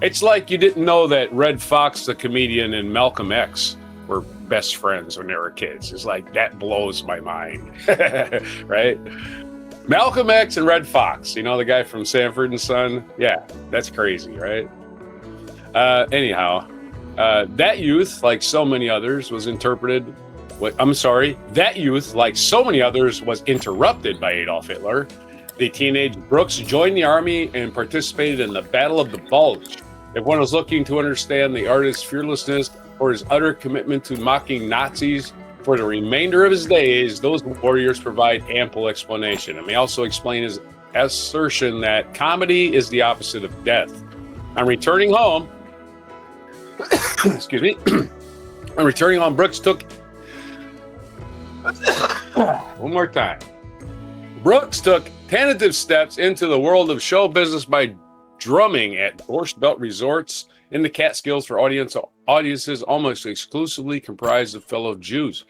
It's like you didn't know that Red Fox, the comedian, and Malcolm X were best friends when they were kids. It's like, that blows my mind, right? Malcolm X and Red Fox, you know, the guy from Sanford and Son? Yeah, that's crazy, right? Anyhow, that youth, like so many others, was interrupted by Adolf Hitler. The teenage Brooks joined the army and participated in the Battle of the Bulge. If one is looking to understand the artist's fearlessness or his utter commitment to mocking Nazis for the remainder of his days, those warriors provide ample explanation. And may also explain his assertion that comedy is the opposite of death. On returning home, excuse me, Brooks took one more time. Brooks took tentative steps into the world of show business by drumming at Borscht Belt resorts in the Catskills for audiences almost exclusively comprised of fellow Jews.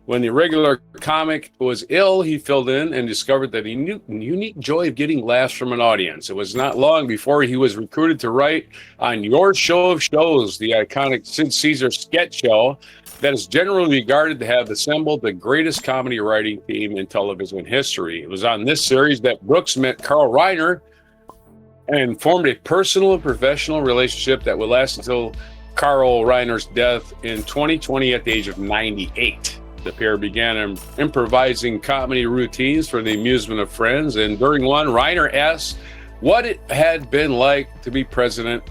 When the regular comic was ill, he filled in and discovered that he knew unique joy of getting laughs from an audience. It was not long before he was recruited to write on Your Show of Shows, the iconic Sid Caesar sketch show that is generally regarded to have assembled the greatest comedy writing team in television history. It was on this series that Brooks met Carl Reiner and formed a personal and professional relationship that would last until Carl Reiner's death in 2020 at the age of 98. The pair began improvising comedy routines for the amusement of friends, and during one, Reiner asked what it had been like to be present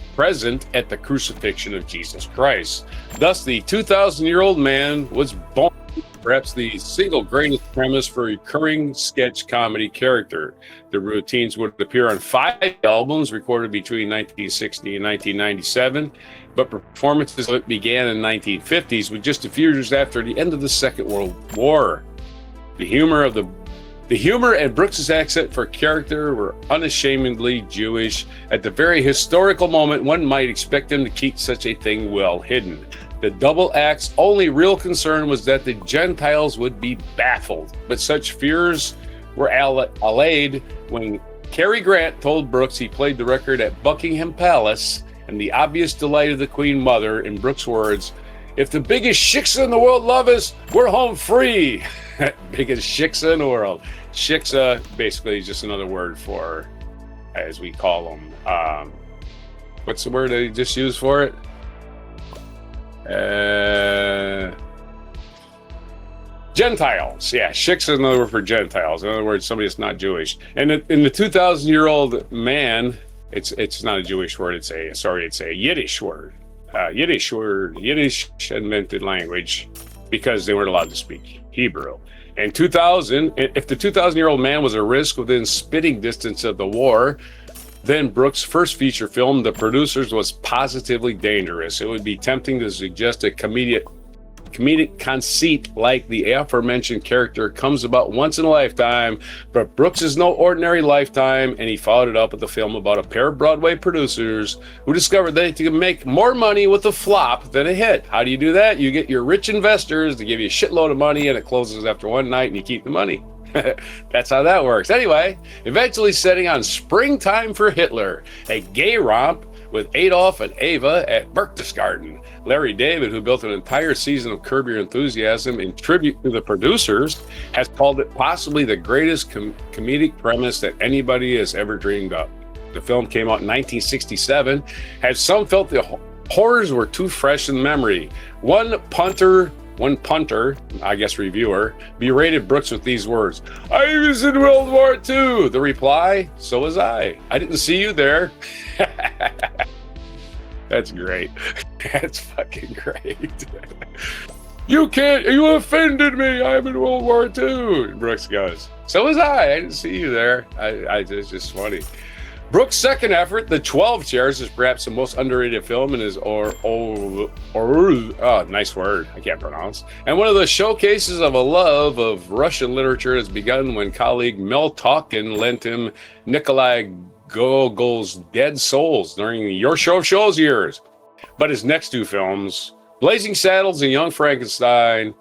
at the crucifixion of Jesus Christ. Thus, the 2,000-year-old man was born, perhaps the single greatest premise for a recurring sketch comedy character. The routines would appear on 5 albums recorded between 1960 and 1997, but performances began in the 1950s, with just a few years after the end of the Second World War. The humor and Brooks's accent for character were unashamedly Jewish. At the very historical moment, one might expect him to keep such a thing well hidden. The double act's only real concern was that the Gentiles would be baffled, but such fears were allayed when Cary Grant told Brooks he played the record at Buckingham Palace, and the obvious delight of the Queen Mother, in Brooks' words, "If the biggest shiksa in the world love us, we're home free." Biggest shiksa in the world. Shiksa basically is just another word for, as we call them, what's the word they just used for it? Gentiles. Yeah, shiksa is another word for Gentiles. In other words, somebody that's not Jewish. And in the 2,000-year-old man, it's not a Jewish word. It's a Yiddish word. Yiddish invented language because they weren't allowed to speak Hebrew. In 2000, if the 2,000-year-old man was a risk within spitting distance of the war, then Brooks' first feature film, The Producers, was positively dangerous. It would be tempting to suggest a comedic conceit like the aforementioned character comes about once in a lifetime, but Brooks is no ordinary lifetime, and he followed it up with a film about a pair of Broadway producers who discovered they could make more money with a flop than a hit. How do you do that? You get your rich investors to give you a shitload of money, and it closes after one night, and you keep the money. That's how that works. Anyway, eventually setting on Springtime for Hitler, a gay romp with Adolf and Ava at Berchtesgaden. Larry David, who built an entire season of Curb Your Enthusiasm in tribute to the producers, has called it possibly the greatest comedic premise that anybody has ever dreamed up. The film came out in 1967, as some felt the horrors were too fresh in memory. One punter, I guess reviewer, berated Brooks with these words: "I was in World War II. The reply: so was I. I didn't see you there." That's great. That's fucking great. You offended me. I'm in World War II. Brooks goes, "So was I. I didn't see you there." It's just funny. Brooks' second effort, The 12 Chairs, is perhaps the most underrated film in his nice word, I can't pronounce. And one of the showcases of a love of Russian literature has begun when colleague Mel Talkin lent him Nikolai Gogol's Dead Souls during the Your Show of Shows years. But his next 2 films, Blazing Saddles and Young Frankenstein,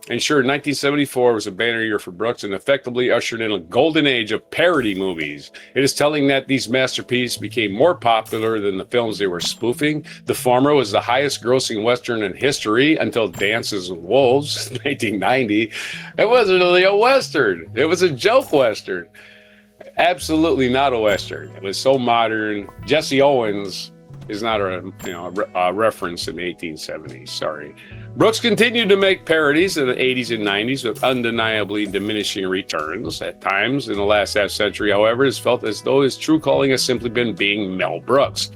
ensured 1974 was a banner year for Brooks and effectively ushered in a golden age of parody movies. It is telling that these masterpieces became more popular than the films they were spoofing. The former was the highest grossing Western in history until Dances with Wolves, 1990. It wasn't really a Western. It was a joke Western. Absolutely not a Western. It was so modern. Jesse Owens is not a reference in the 1870s. Sorry. Brooks continued to make parodies in the 80s and 90s with undeniably diminishing returns. At times in the last half century, however, it's felt as though his true calling has simply been being Mel Brooks.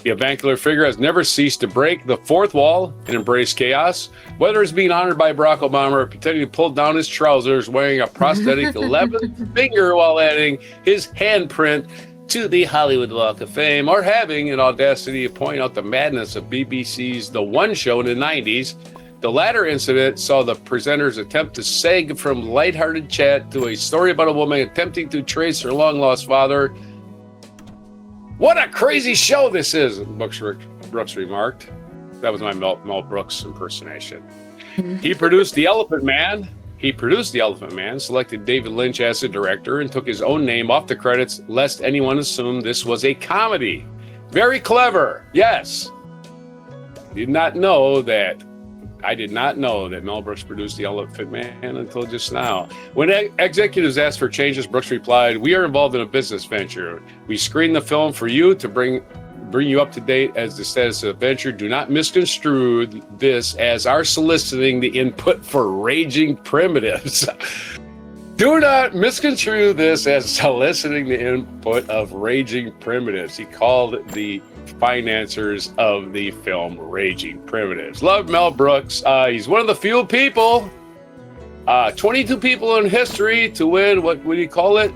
The avuncular figure has never ceased to break the fourth wall and embrace chaos, whether it's being honored by Barack Obama or pretending to pull down his trousers wearing a prosthetic 11th finger while adding his handprint to the Hollywood Walk of Fame, or having an audacity to point out the madness of BBC's The One Show in the 90s. The latter incident saw the presenters attempt to seg from lighthearted chat to a story about a woman attempting to trace her long-lost father. What a crazy show this is, Brooks remarked. That was my Mel Brooks impersonation. He produced The Elephant Man. Selected David Lynch as the director, and took his own name off the credits, lest anyone assume this was a comedy. Very clever, yes. I did not know that Mel Brooks produced The Elephant Man until just now. When executives asked for changes, Brooks replied, "We are involved in a business venture. We screen the film for you to bring you up to date as the status of the venture. Do not misconstrue this as our soliciting the input for raging primitives." Do not misconstrue this as soliciting the input of raging primitives. He called the financiers of the film raging primitives. Love Mel Brooks. He's one of the few people, 22 people in history to win, what would you call it?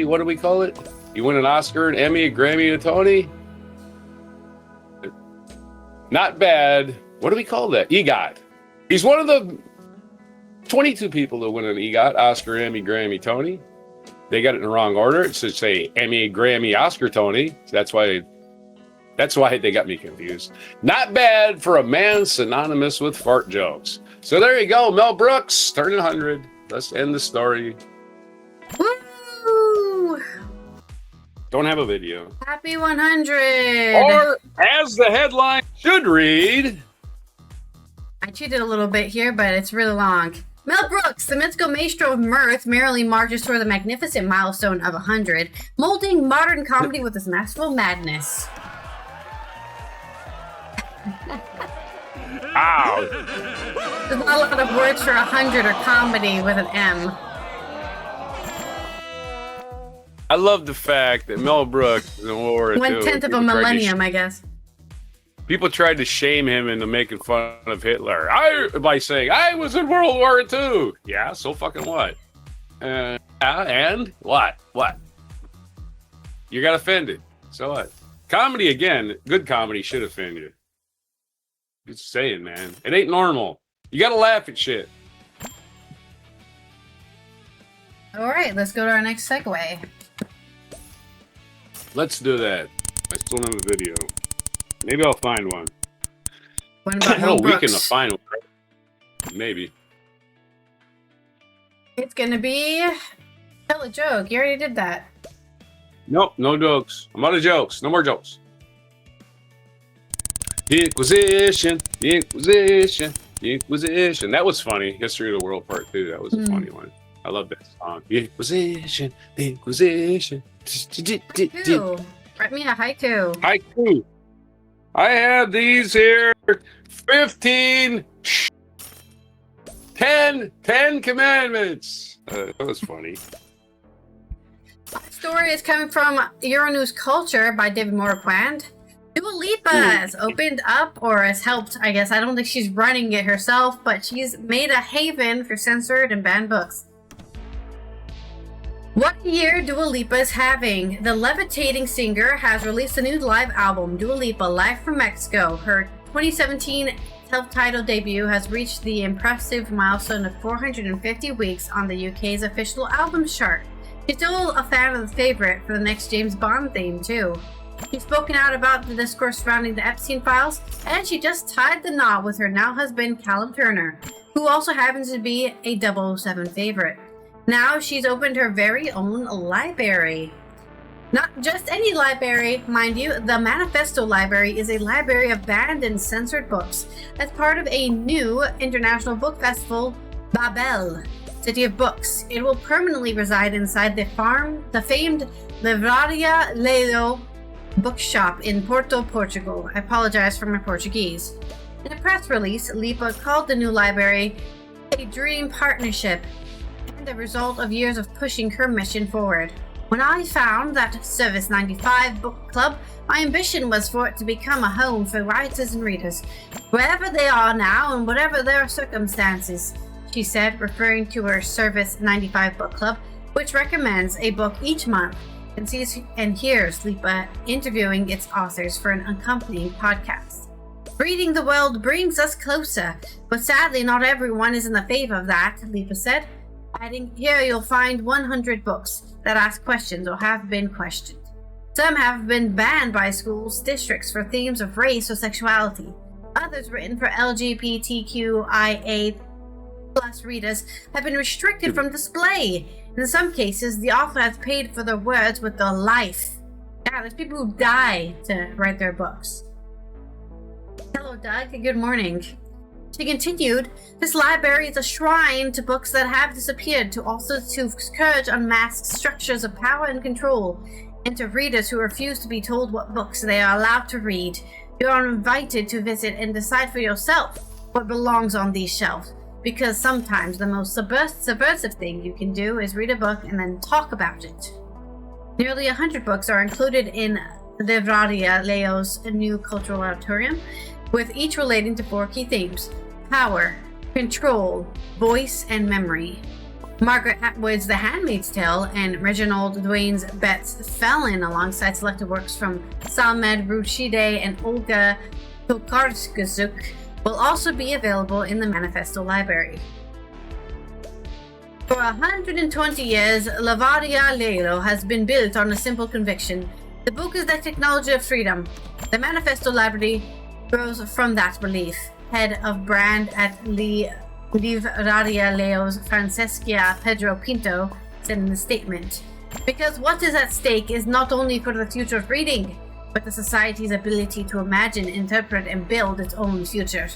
What do we call it? You win an Oscar, an Emmy, a Grammy, a Tony? Not bad. What do we call that? EGOT. He's one of the 22 people to win an EGOT, Oscar, Emmy, Grammy, Tony. They got it in the wrong order. It should say Emmy, Grammy, Oscar, Tony. That's why they got me confused. Not bad for a man synonymous with fart jokes. So there you go, Mel Brooks, turning 100. Let's end the story. Woo! Don't have a video. Happy 100! Or, as the headline should read... I cheated a little bit here, but it's really long. Mel Brooks, the mythical maestro of mirth, merrily marches toward the magnificent milestone of 100, molding modern comedy with his masterful madness. Ow. There's not a lot of words for 100 or comedy with an M. I love the fact that Mel Brooks in World War II... 1/10 of a millennium, I guess. People tried to shame him into making fun of Hitler by saying, I was in World War II. Yeah, so fucking what? And what? What? You got offended. So what? Comedy, again, good comedy should offend you. Just saying, man. It ain't normal. You got to laugh at shit. All right, let's go to our next segue. Let's do that. I still don't have a video. Maybe I'll find one. What about I Mel have a weekend to Brooks? find one. Maybe. It's gonna be... Tell a joke. You already did that. Nope, no jokes. I'm out of jokes. No more jokes. The Inquisition. That was funny. History of the World Part 2. That was a funny one. I love that song. The Inquisition. Haiku. Write me a haiku. Haiku. I have these here. 10 commandments. That was funny. My story is coming from Euronews Culture by David Morequand. Dua Lipa has opened up, or has helped, I guess. I don't think she's running it herself, but she's made a haven for censored and banned books. What a year Dua Lipa is having. The levitating singer has released a new live album, Dua Lipa Live from Mexico. Her 2017 self-titled debut has reached the impressive milestone of 450 weeks on the UK's official albums chart. She's still a fan of the favorite for the next James Bond theme, too. She's spoken out about the discourse surrounding the Epstein files, and she just tied the knot with her now husband, Callum Turner, who also happens to be a 007 favorite. Now she's opened her very own library. Not just any library, mind you, the Manifesto Library is a library of banned and censored books as part of a new international book festival, Babel, City of Books. It will permanently reside inside the famed Livraria Ledo bookshop in Porto, Portugal. I apologize for my Portuguese. In a press release, Lipa called the new library a dream partnership and the result of years of pushing her mission forward. When I found that Service 95 book club, my ambition was for it to become a home for writers and readers, wherever they are now and whatever their circumstances, she said, referring to her Service 95 book club, which recommends a book each month and sees and hears Lipa interviewing its authors for an accompanying podcast. Reading the world brings us closer, but sadly not everyone is in the favor of that, Lipa said, adding, here you'll find 100 books that ask questions or have been questioned. Some have been banned by schools districts for themes of race or sexuality. Others, written for LGBTQIA plus readers, have been restricted from display. In some cases, the author has paid for their words with their life. Yeah, there's people who die to write their books. Hello, Doug. Good morning. She continued, this library is a shrine to books that have disappeared, to also to scourge unmasked structures of power and control, and to readers who refuse to be told what books they are allowed to read. You are invited to visit and decide for yourself what belongs on these shelves, because sometimes the most subversive thing you can do is read a book and then talk about it. Nearly 100 books are included in Livraria Leo's new cultural auditorium, with each relating to 4 key themes: power, control, voice, and memory. Margaret Atwood's The Handmaid's Tale and Reginald Duane's Bet's Felon, alongside selected works from Salmed Rushdie and Olga Tokarczuk, will also be available in the Manifesto Library. For 120 years, Livraria Leo has been built on a simple conviction. The book is the technology of freedom. The Manifesto Library grows from that belief. Head of brand at Livraria Leo's Francesca Pedro Pinto said in the statement, because what is at stake is not only for the future of reading, but the society's ability to imagine, interpret, and build its own future.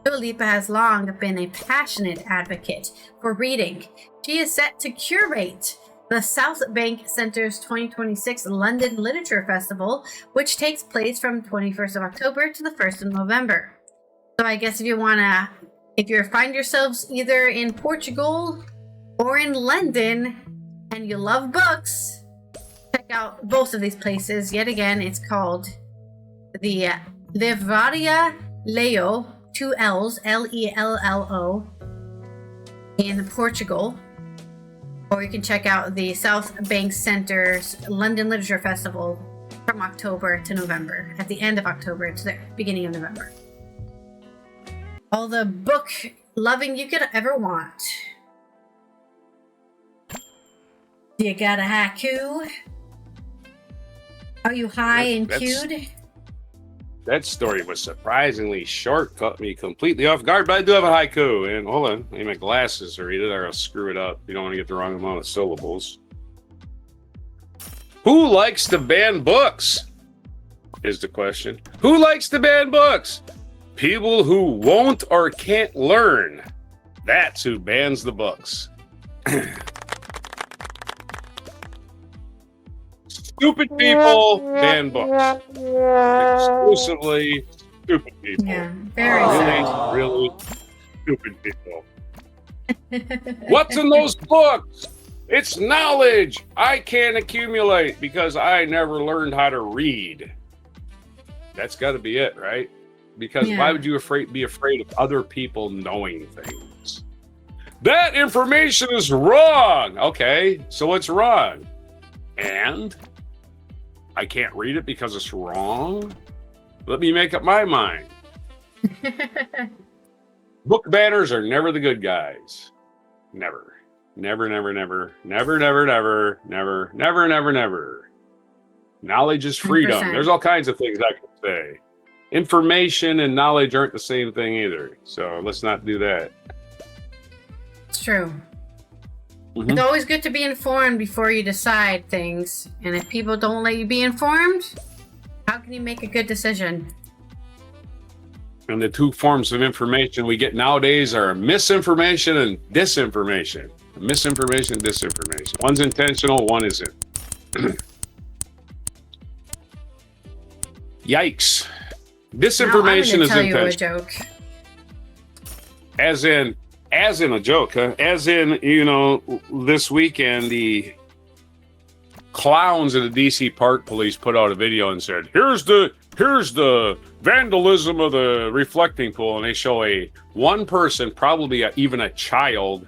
Dua Lipa has long been a passionate advocate for reading. She is set to curate the South Bank Centre's 2026 London Literature Festival, which takes place from 21st of October to the 1st of November. So I guess if you find yourselves either in Portugal or in London and you love books, check out both of these places. Yet again, it's called the Livraria Leo, 2 L's, Lello, in Portugal. Or you can check out the South Bank Centre's London Literature Festival from October to November, at the end of October to the beginning of November. All the book loving you could ever want. Do you got a haiku? Are you high and cued? That story was surprisingly short, caught me completely off guard, but I do have a haiku. And hold on, I need my glasses to read it, or I'll screw it up. You don't want to get the wrong amount of syllables. Who likes to ban books? Is the question. Who likes to ban books? People who won't or can't learn. That's who bans the books. Stupid people ban books. Exclusively stupid people. Yeah, very sad. Really stupid people. What's in those books? It's knowledge I can't accumulate because I never learned how to read. That's got to be it, right? Because why would you be afraid of other people knowing things? That information is wrong. Okay, so what's wrong? And I can't read it because it's wrong? Let me make up my mind. Book banners are never the good guys. Never. Never, never, never. Never, never, never. Never, never, never, never. Knowledge is freedom. 100%. There's all kinds of things I can say. Information and knowledge aren't the same thing either. So let's not do that. It's true. Mm-hmm. It's always good to be informed before you decide things. And if people don't let you be informed, how can you make a good decision? And the 2 forms of information we get nowadays are misinformation and disinformation. Misinformation and disinformation. One's intentional, one isn't. Yikes. Disinformation is intentional. A joke. As in a joke, huh? As in, this weekend, the clowns of the DC Park Police put out a video and said, here's the vandalism of the reflecting pool. And they show one person, probably even a child,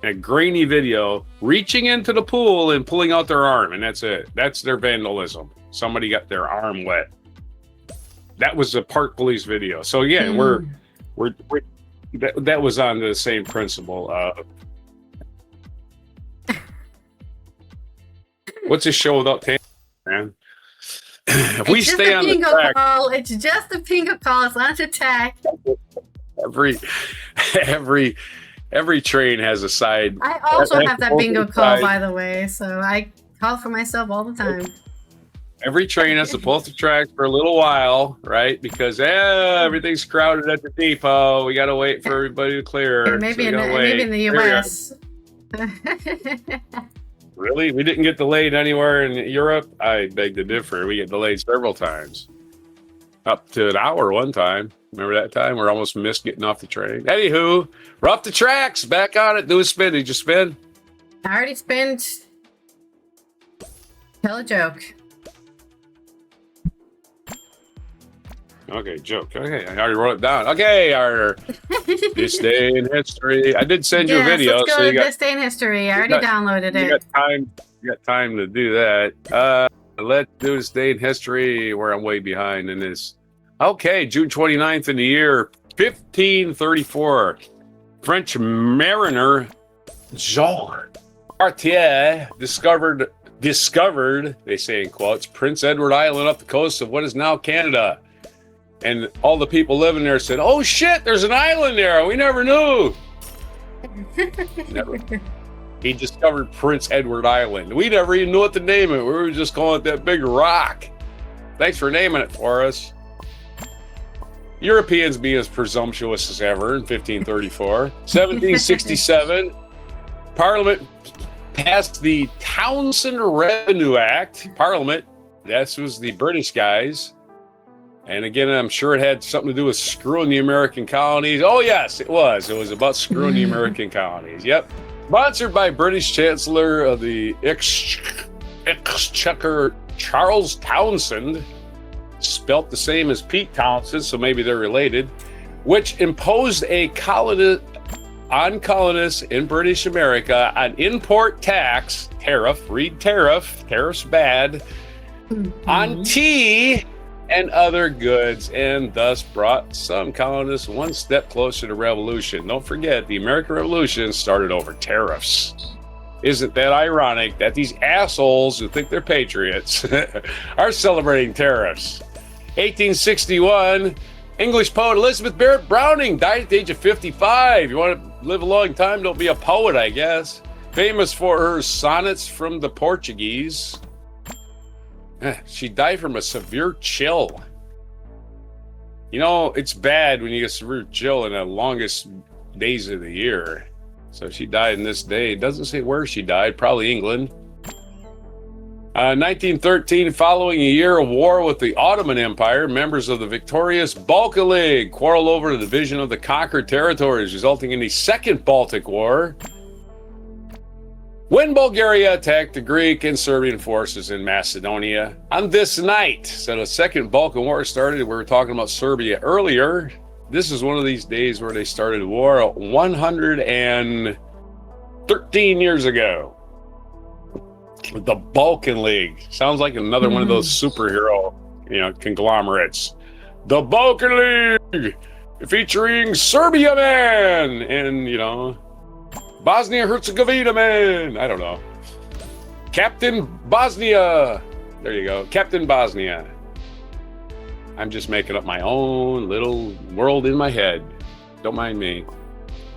in a grainy video, reaching into the pool and pulling out their arm. And that's it. That's their vandalism. Somebody got their arm wet. That was the Park Police video. So yeah, that was on the same principle. What's a show without Tam, man? If we stay on the track, it's just a bingo call. It's not an attack. Every train has a side. I also have that bingo call, by the way, so I call for myself all the time. Every train has to pull off the tracks for a little while, right? Because everything's crowded at the depot. We got to wait for everybody to clear. Maybe in the U.S. Really? We didn't get delayed anywhere in Europe? I beg to differ. We get delayed several times. Up to an hour one time. Remember that time? We almost missed getting off the train. Anywho, we're off the tracks. Back on it. Do a spin. Did you spin? I already spinned. Tell a joke. Okay, joke. Okay, I already wrote it down. Okay, our This Day in History. I did send you a video. Let's go to This Day in History. I already downloaded it. You got time to do that. Let's do This Day in History, where I'm way behind in this. Okay, June 29th in the year 1534. French mariner Jean Cartier discovered, they say in quotes, Prince Edward Island off the coast of what is now Canada. And all the people living there said, "Oh shit, there's an island there. We never knew." Never. He discovered Prince Edward Island. We never even knew what to name it. We were just calling it that big rock. Thanks for naming it for us. Europeans being as presumptuous as ever in 1534. 1767, Parliament passed the Townshend Revenue Act. Parliament, that was the British guys. And again, I'm sure it had something to do with screwing the American colonies. Oh, yes, it was. It was about screwing the American colonies. Yep. Sponsored by British Chancellor of the Exchequer, Charles Townshend, spelt the same as Pete Townshend, so maybe they're related, which imposed a colonists in British America an import tax, tariff, read tariff, tariff's bad, on tea and other goods, and thus brought some colonists one step closer to revolution. Don't forget, the American Revolution started over tariffs. Isn't that ironic that these assholes who think they're patriots are celebrating tariffs? 1861, English poet Elizabeth Barrett Browning died at the age of 55. You want to live a long time, don't be a poet, I guess. Famous for her sonnets from the Portuguese. She died from a severe chill. You know, it's bad when you get severe chill in the longest days of the year. So she died in this day. It doesn't say where she died, probably England. 1913, following a year of war with the Ottoman Empire, members of the victorious Balkan League quarreled over the division of the conquered territories, resulting in the Second Baltic War, when Bulgaria attacked the Greek and Serbian forces in Macedonia on this night. So the Second Balkan War started. We were talking about Serbia earlier. This is one of these days where they started war 113 years ago. The Balkan League. Sounds like another one of those superhero, conglomerates. The Balkan League, featuring Serbia man and, Bosnia-Herzegovina man. I don't know. Captain Bosnia. There you go. Captain Bosnia. I'm just making up my own little world in my head. Don't mind me.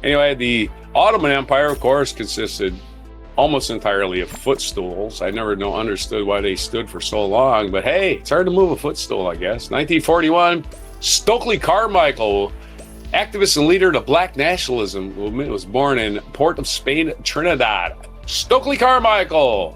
Anyway, the Ottoman Empire, of course, consisted almost entirely of footstools. I never understood why they stood for so long, but hey, it's hard to move a footstool, I guess. 1941, Stokely Carmichael, activist and leader of the Black nationalism movement, was born in Port of Spain, Trinidad. Stokely Carmichael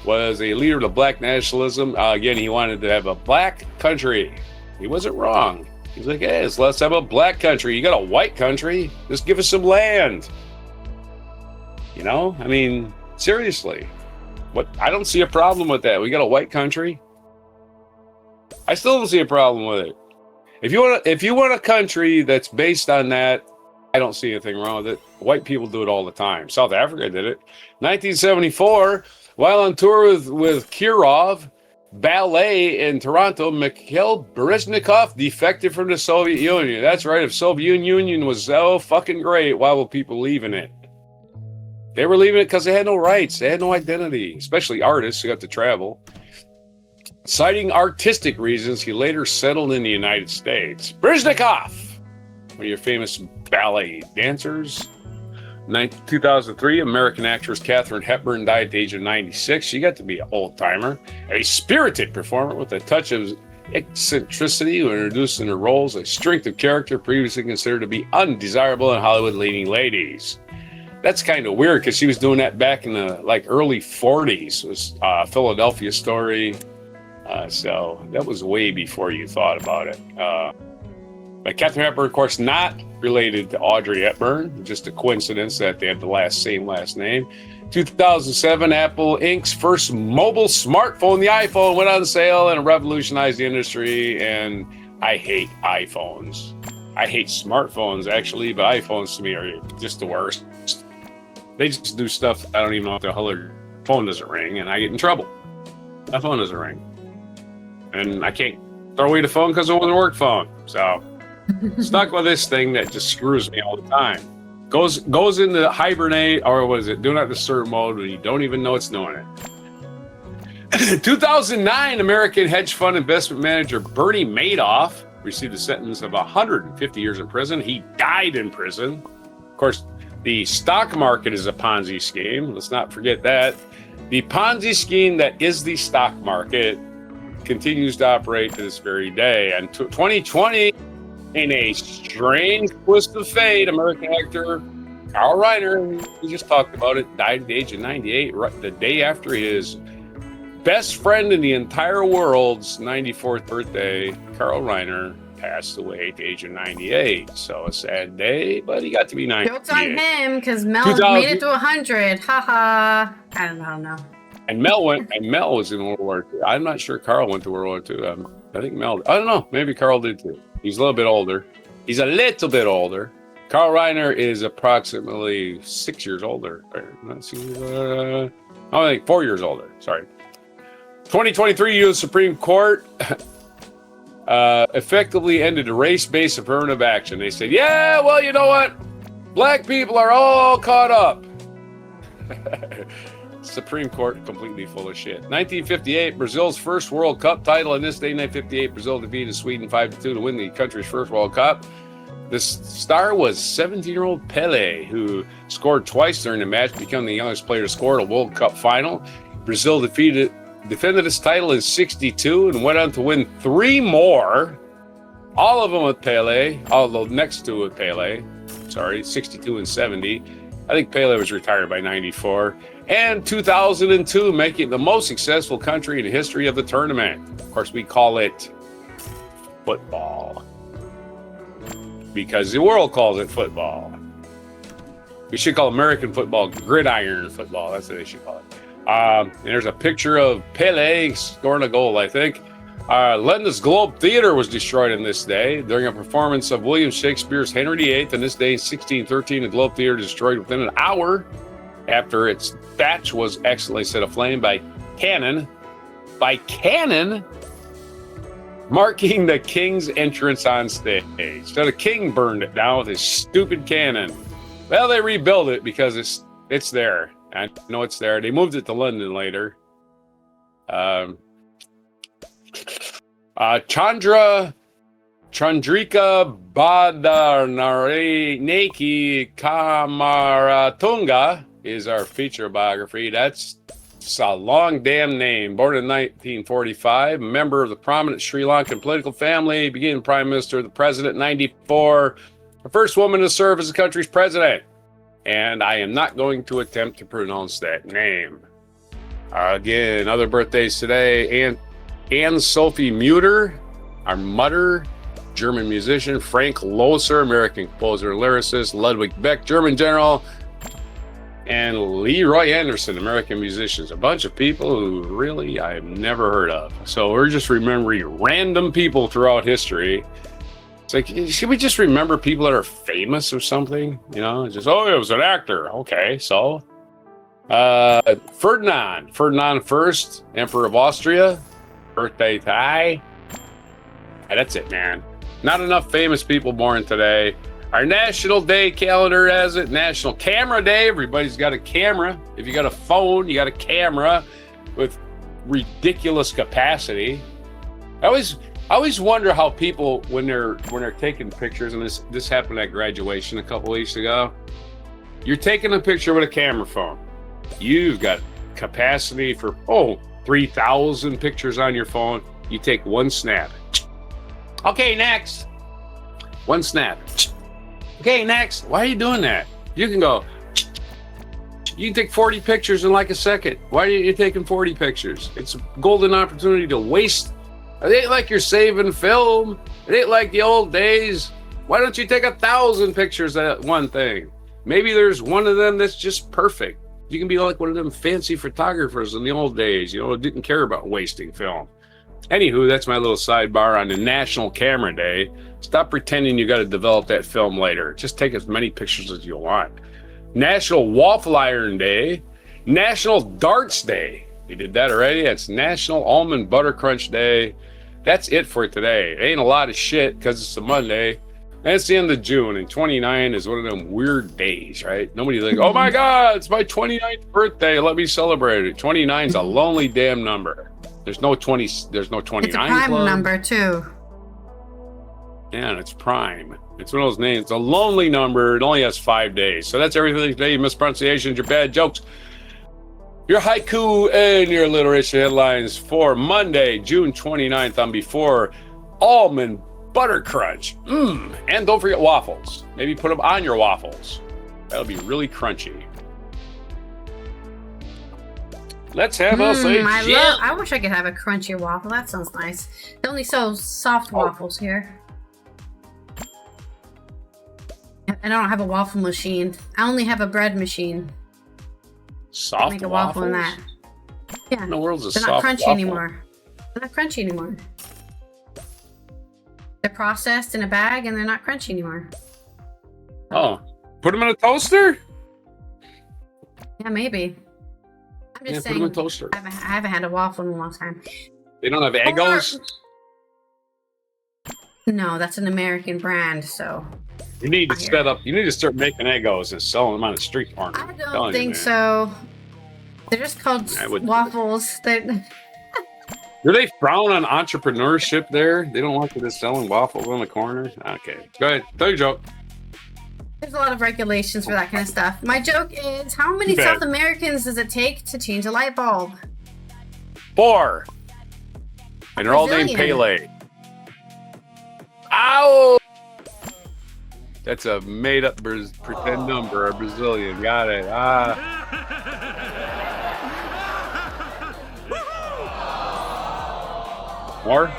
was a leader of the Black nationalism. Again, he wanted to have a black country. He wasn't wrong. He's like, hey, let's have a black country. You got a white country? Just give us some land. Seriously. I don't see a problem with that. We got a white country. I still don't see a problem with it. If you want a country that's based on that, I don't see anything wrong with it. White people do it all the time. South Africa did it. 1974, while on tour with Kirov Ballet in Toronto, Mikhail Baryshnikov defected from the Soviet Union. That's right. If Soviet Union was so fucking great, why were people leaving it? They were leaving it because they had no rights. They had no identity, especially artists who got to travel. Citing artistic reasons, he later settled in the United States. Brezhnikov, one of your famous ballet dancers. 2003, American actress Katharine Hepburn died at the age of 96. She got to be an old-timer. A spirited performer with a touch of eccentricity who introduced in her roles a strength of character previously considered to be undesirable in Hollywood leading ladies. That's kind of weird because she was doing that back in the early 40s. It was Philadelphia Story. So that was way before you thought about it. But Katharine Hepburn, of course, not related to Audrey Hepburn. Just a coincidence that they had the same last name. 2007, Apple Inc.'s first mobile smartphone, the iPhone, went on sale and revolutionized the industry. And I hate iPhones. I hate smartphones, actually, but iPhones to me are just the worst. They just do stuff I don't even know if the hell their phone doesn't ring, and I get in trouble. My phone doesn't ring. And I can't throw away the phone because it wasn't a work phone. So stuck with this thing that just screws me all the time. Goes into hibernate, or what is it? Do not disturb mode when you don't even know it's doing it. 2009, American hedge fund investment manager Bernie Madoff received a sentence of 150 years in prison. He died in prison. Of course, the stock market is a Ponzi scheme. Let's not forget that. The Ponzi scheme that is the stock market continues to operate to this very day. And 2020, in a strange twist of fate, American actor Carl Reiner, we just talked about it, died at the age of 98, the day after his best friend in the entire world's 94th birthday. Carl Reiner passed away at the age of 98. So a sad day, but he got to be 98. Jokes on him, because Mel made it to 100. Haha. I don't know. And Mel was in World War II. I'm not sure Carl went to World War II. I think Mel, I don't know. Maybe Carl did too. He's a little bit older. Carl Reiner is approximately 6 years older. I think 4 years older. Sorry. 2023 U.S. Supreme Court effectively ended race-based affirmative action. They said, yeah, well, you know what? Black people are all caught up. Supreme Court completely full of shit. 1958, Brazil's first World Cup title. On this day, 1958, Brazil defeated Sweden 5-2 to win the country's first World Cup. This star was 17-year-old Pelé, who scored twice during the match, becoming the youngest player to score at a World Cup final. Brazil defended its title in 62 and went on to win 3 more, all of them with Pelé, although next to with Pelé, 62 and 70. I think Pelé was retired by 94. And 2002, making it the most successful country in the history of the tournament. Of course, we call it football, because the world calls it football. We should call American football gridiron football. That's what they should call it. And there's a picture of Pelé scoring a goal, I think. London's Globe Theatre was destroyed on this day during a performance of William Shakespeare's Henry VIII. On this day in 1613, the Globe Theatre destroyed within an hour after its thatch was accidentally set aflame by cannon, marking the king's entrance on stage. So the king burned it down with his stupid cannon. Well, they rebuilt it because it's there. I know it's there. They moved it to London later. Chandrika Badarnareki Kamaratunga is our feature biography. That's a long damn name. Born in 1945, member of the prominent Sri Lankan political family, became prime minister, the president in 94, the first woman to serve as the country's president. And I am not going to attempt to pronounce that name. Again, other birthdays today. Anne Sophie Mutter, our mother, German musician. Frank Loesser, American composer and lyricist. Ludwig Beck, German general. And Leroy Anderson, American musicians. A bunch of people who really I've never heard of. So we're just remembering random people throughout history. It's like, should we just remember people that are famous or something? You know, just, oh, it was an actor. Okay, so. Ferdinand I, Emperor of Austria. Birthday tie. And that's it, man. Not enough famous people born today. Our national day calendar has it. National Camera Day. Everybody's got a camera. If you got a phone, you got a camera with ridiculous capacity. I always wonder how people when they're taking pictures, and this happened at graduation a couple weeks ago. You're taking a picture with a camera phone. You've got capacity for 3,000 pictures on your phone. You take one snap. Okay, next. One snap. Okay, next. Why are you doing that? You can go. You can take 40 pictures in like a second. Why are you taking 40 pictures? It's a golden opportunity to waste. It ain't like you're saving film. It ain't like the old days. Why don't you take 1,000 pictures at one thing? Maybe there's one of them that's just perfect. You can be like one of them fancy photographers in the old days, didn't care about wasting film. Anywho, that's my little sidebar on the National Camera Day. Stop pretending you got to develop that film later. Just take as many pictures as you want. National Waffle Iron Day. National Darts Day. We did that already. That's National Almond Butter Crunch Day. That's it for today. It ain't a lot of shit because it's a Monday. And it's the end of June, and 29 is one of them weird days, right? Nobody's like, oh my God, it's my 29th birthday. Let me celebrate it. 29 is a lonely damn number. There's no 29 It's a prime club. number, too. Yeah, and it's prime. It's one of those names. It's a lonely number. It only has 5 days. So that's everything today. Your mispronunciations, your bad jokes, your haiku, and your alliteration headlines for Monday, June 29th on Before Almond Butter Crunch. And don't forget waffles. Maybe put them on your waffles. That'll be really crunchy. Let's have us a I wish I could have a crunchy waffle. That sounds nice. They only sell soft waffles here. And I don't have a waffle machine. I only have a bread machine. Soft Make a waffles? waffle in that. Yeah. In the world's a They're soft not crunchy waffle. anymore. They're not crunchy anymore. They're processed in a bag and they're not crunchy anymore. Oh, put them in a toaster? Yeah, maybe. I'm just Put them in a saying. toaster. I haven't had a waffle in a long time. They don't have Eggos? No, that's an American brand, so. You need to start making Eggos and selling them on the street corner. I don't think so. They're just called waffles. Do they frown on entrepreneurship there? They don't want you to selling waffles on the corner? Okay, go ahead. Tell your joke. There's a lot of regulations for that kind of stuff. My joke is, how many South Americans does it take to change a light bulb? 4. And they're all named Pele. Ow! That's a made-up pretend number, a Brazilian. Got it. More?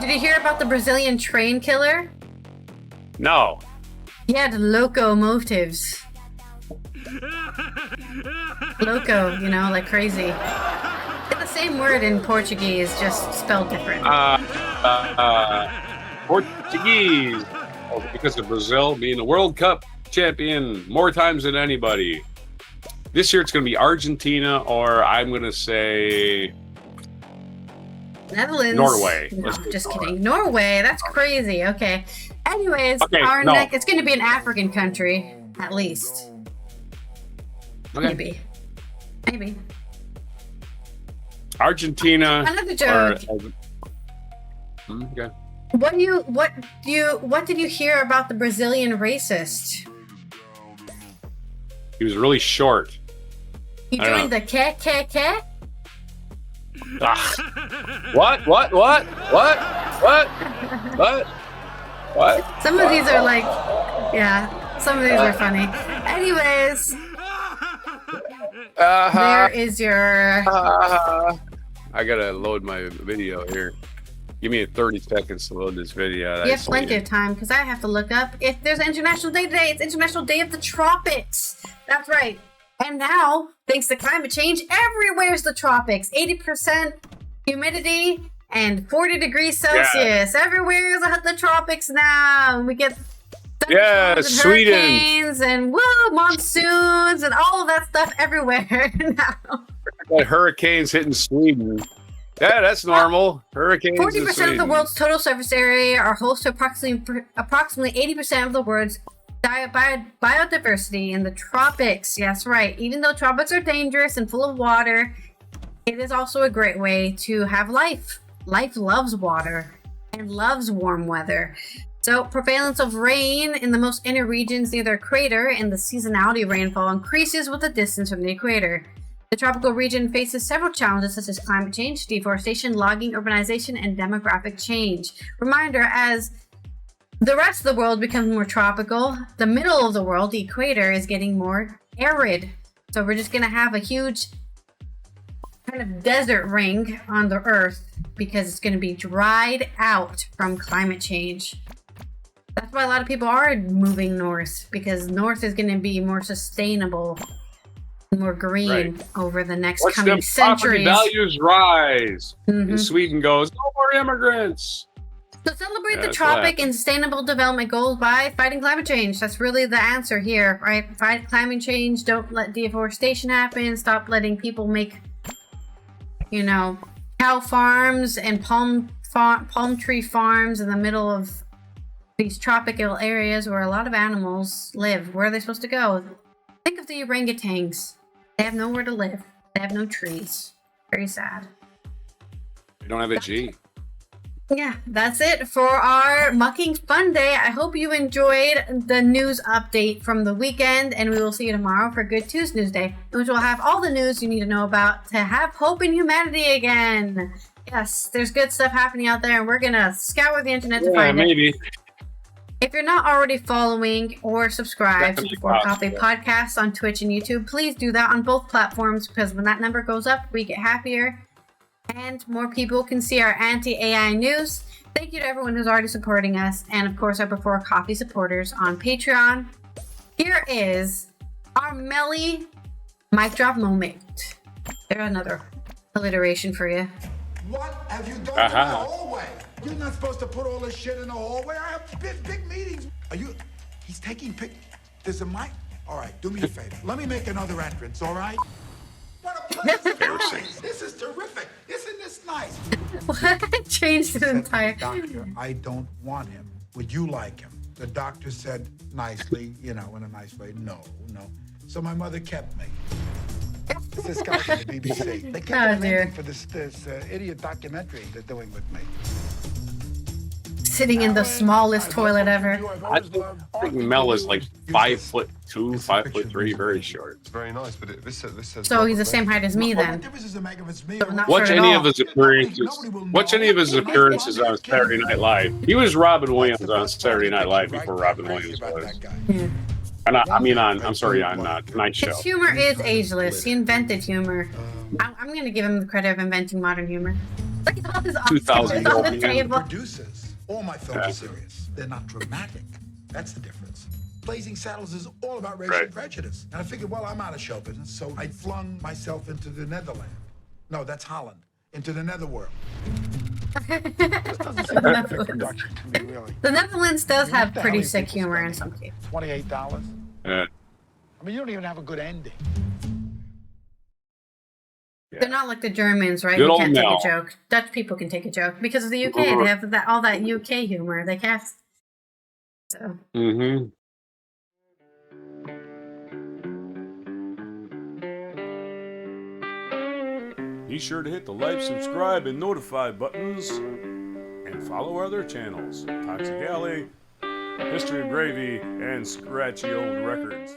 Did you hear about the Brazilian train killer? No. He had locomotives. Loco, like crazy. It's the same word in Portuguese, just spelled different. Portuguese. Because of Brazil being the World Cup champion more times than anybody. This year it's going to be Argentina, or I'm going to say Netherlands. Norway. No, just kidding. Norway. That's crazy. Okay. Anyways, it's going to be an African country, at least. Okay. Maybe. Argentina. Another joke. Okay. What did you hear about the Brazilian racist? He was really short. He joined the ke? What? Some of these are some of these are funny. Anyways, there is your. I gotta load my video here. Give me 30 seconds to load this video. You have plenty of time because I have to look up if there's an International Day today. It's International Day of the Tropics. That's right. And now, thanks to climate change, everywhere's the tropics. 80% humidity and 40 degrees Celsius. Yeah. Everywhere's the tropics now. We get Sweden. Hurricanes and monsoons and all of that stuff everywhere now. Got hurricanes hitting Sweden. Yeah, that's normal. Hurricanes. 40% of the world's total surface area are host to approximately 80% of the world's biodiversity in the tropics. Yes, right. Even though tropics are dangerous and full of water, It is also a great way to have life. Life loves water and loves warm weather. So prevalence of rain in the most inner regions near the equator and the seasonality of rainfall increases with the distance from the equator. The tropical region faces several challenges such as climate change, deforestation, logging, urbanization, and demographic change. Reminder, as the rest of the world becomes more tropical, the middle of the world, the equator, is getting more arid. So we're just going to have a huge kind of desert ring on the earth because it's going to be dried out from climate change. That's why a lot of people are moving north, because north is going to be more sustainable, more green over the next coming centuries. Property values rise. And Sweden goes, no more immigrants. So celebrate the tropic and sustainable development goals by fighting climate change. That's really the answer here, right? Fight climate change. Don't let deforestation happen. Stop letting people make, cow farms and palm tree farms in the middle of these tropical areas where a lot of animals live. Where are they supposed to go? Think of the orangutans. They have nowhere to live. They have no trees. Very sad. They don't have a G. Yeah, that's it for our Mucking Fun Day. I hope you enjoyed the news update from the weekend, and we will see you tomorrow for Good Tuesday, which will have all the news you need to know about to have hope in humanity again. Yes, there's good stuff happening out there, and we're going to scour the internet to find it. If you're not already following or subscribed to the For Coffee Podcast on Twitch and YouTube, please do that on both platforms, because when that number goes up, we get happier and more people can see our anti-AI news. Thank you to everyone who's already supporting us, and of course our Before Coffee supporters on Patreon. Here is our Melly mic drop moment. There's another alliteration for you. What have you done to the hallway? You're not supposed to put all this shit in the hallway. I have big meetings. He's taking there's a mic? All right, do me a favor. Let me make another entrance, all right? What a place. This is terrific. Isn't this nice? What? Changed the entire... Doctor, I don't want him. Would you like him? The doctor said nicely, in a nice way, no. So my mother kept me. This guy from the BBC. They kept me for this idiot documentary they're doing with me. Sitting in the smallest toilet ever. I think Mel is like 5'2", 5'3", very short. It's very nice, but this says. So he's the same height as me then. Watch any of his appearances. Watch any of his appearances on Saturday Night Live. He was Robin Williams on Saturday Night Live before Robin Williams was. Yeah. I'm sorry, on Tonight Show. His humor is ageless. He invented humor. I'm going to give him the credit of inventing modern humor. Look at all his 2,000 on the table. Produces. All my films are serious. They're not dramatic. That's the difference. Blazing Saddles is all about racial prejudice. And I figured, well, I'm out of show business, so I flung myself into the Netherlands. No, that's Holland. Into the netherworld. The Netherlands does have pretty sick humor in some cases. $28? I mean, you don't even have a good ending. They're not like the Germans, right? Good We can't take Mel. a joke. Dutch people can take a joke because of the UK. They have all that UK humor. They can't. So. Be sure to hit the like, subscribe, and notify buttons, and follow our other channels, Toxic Alley, History of Gravy, and Scratchy Old Records.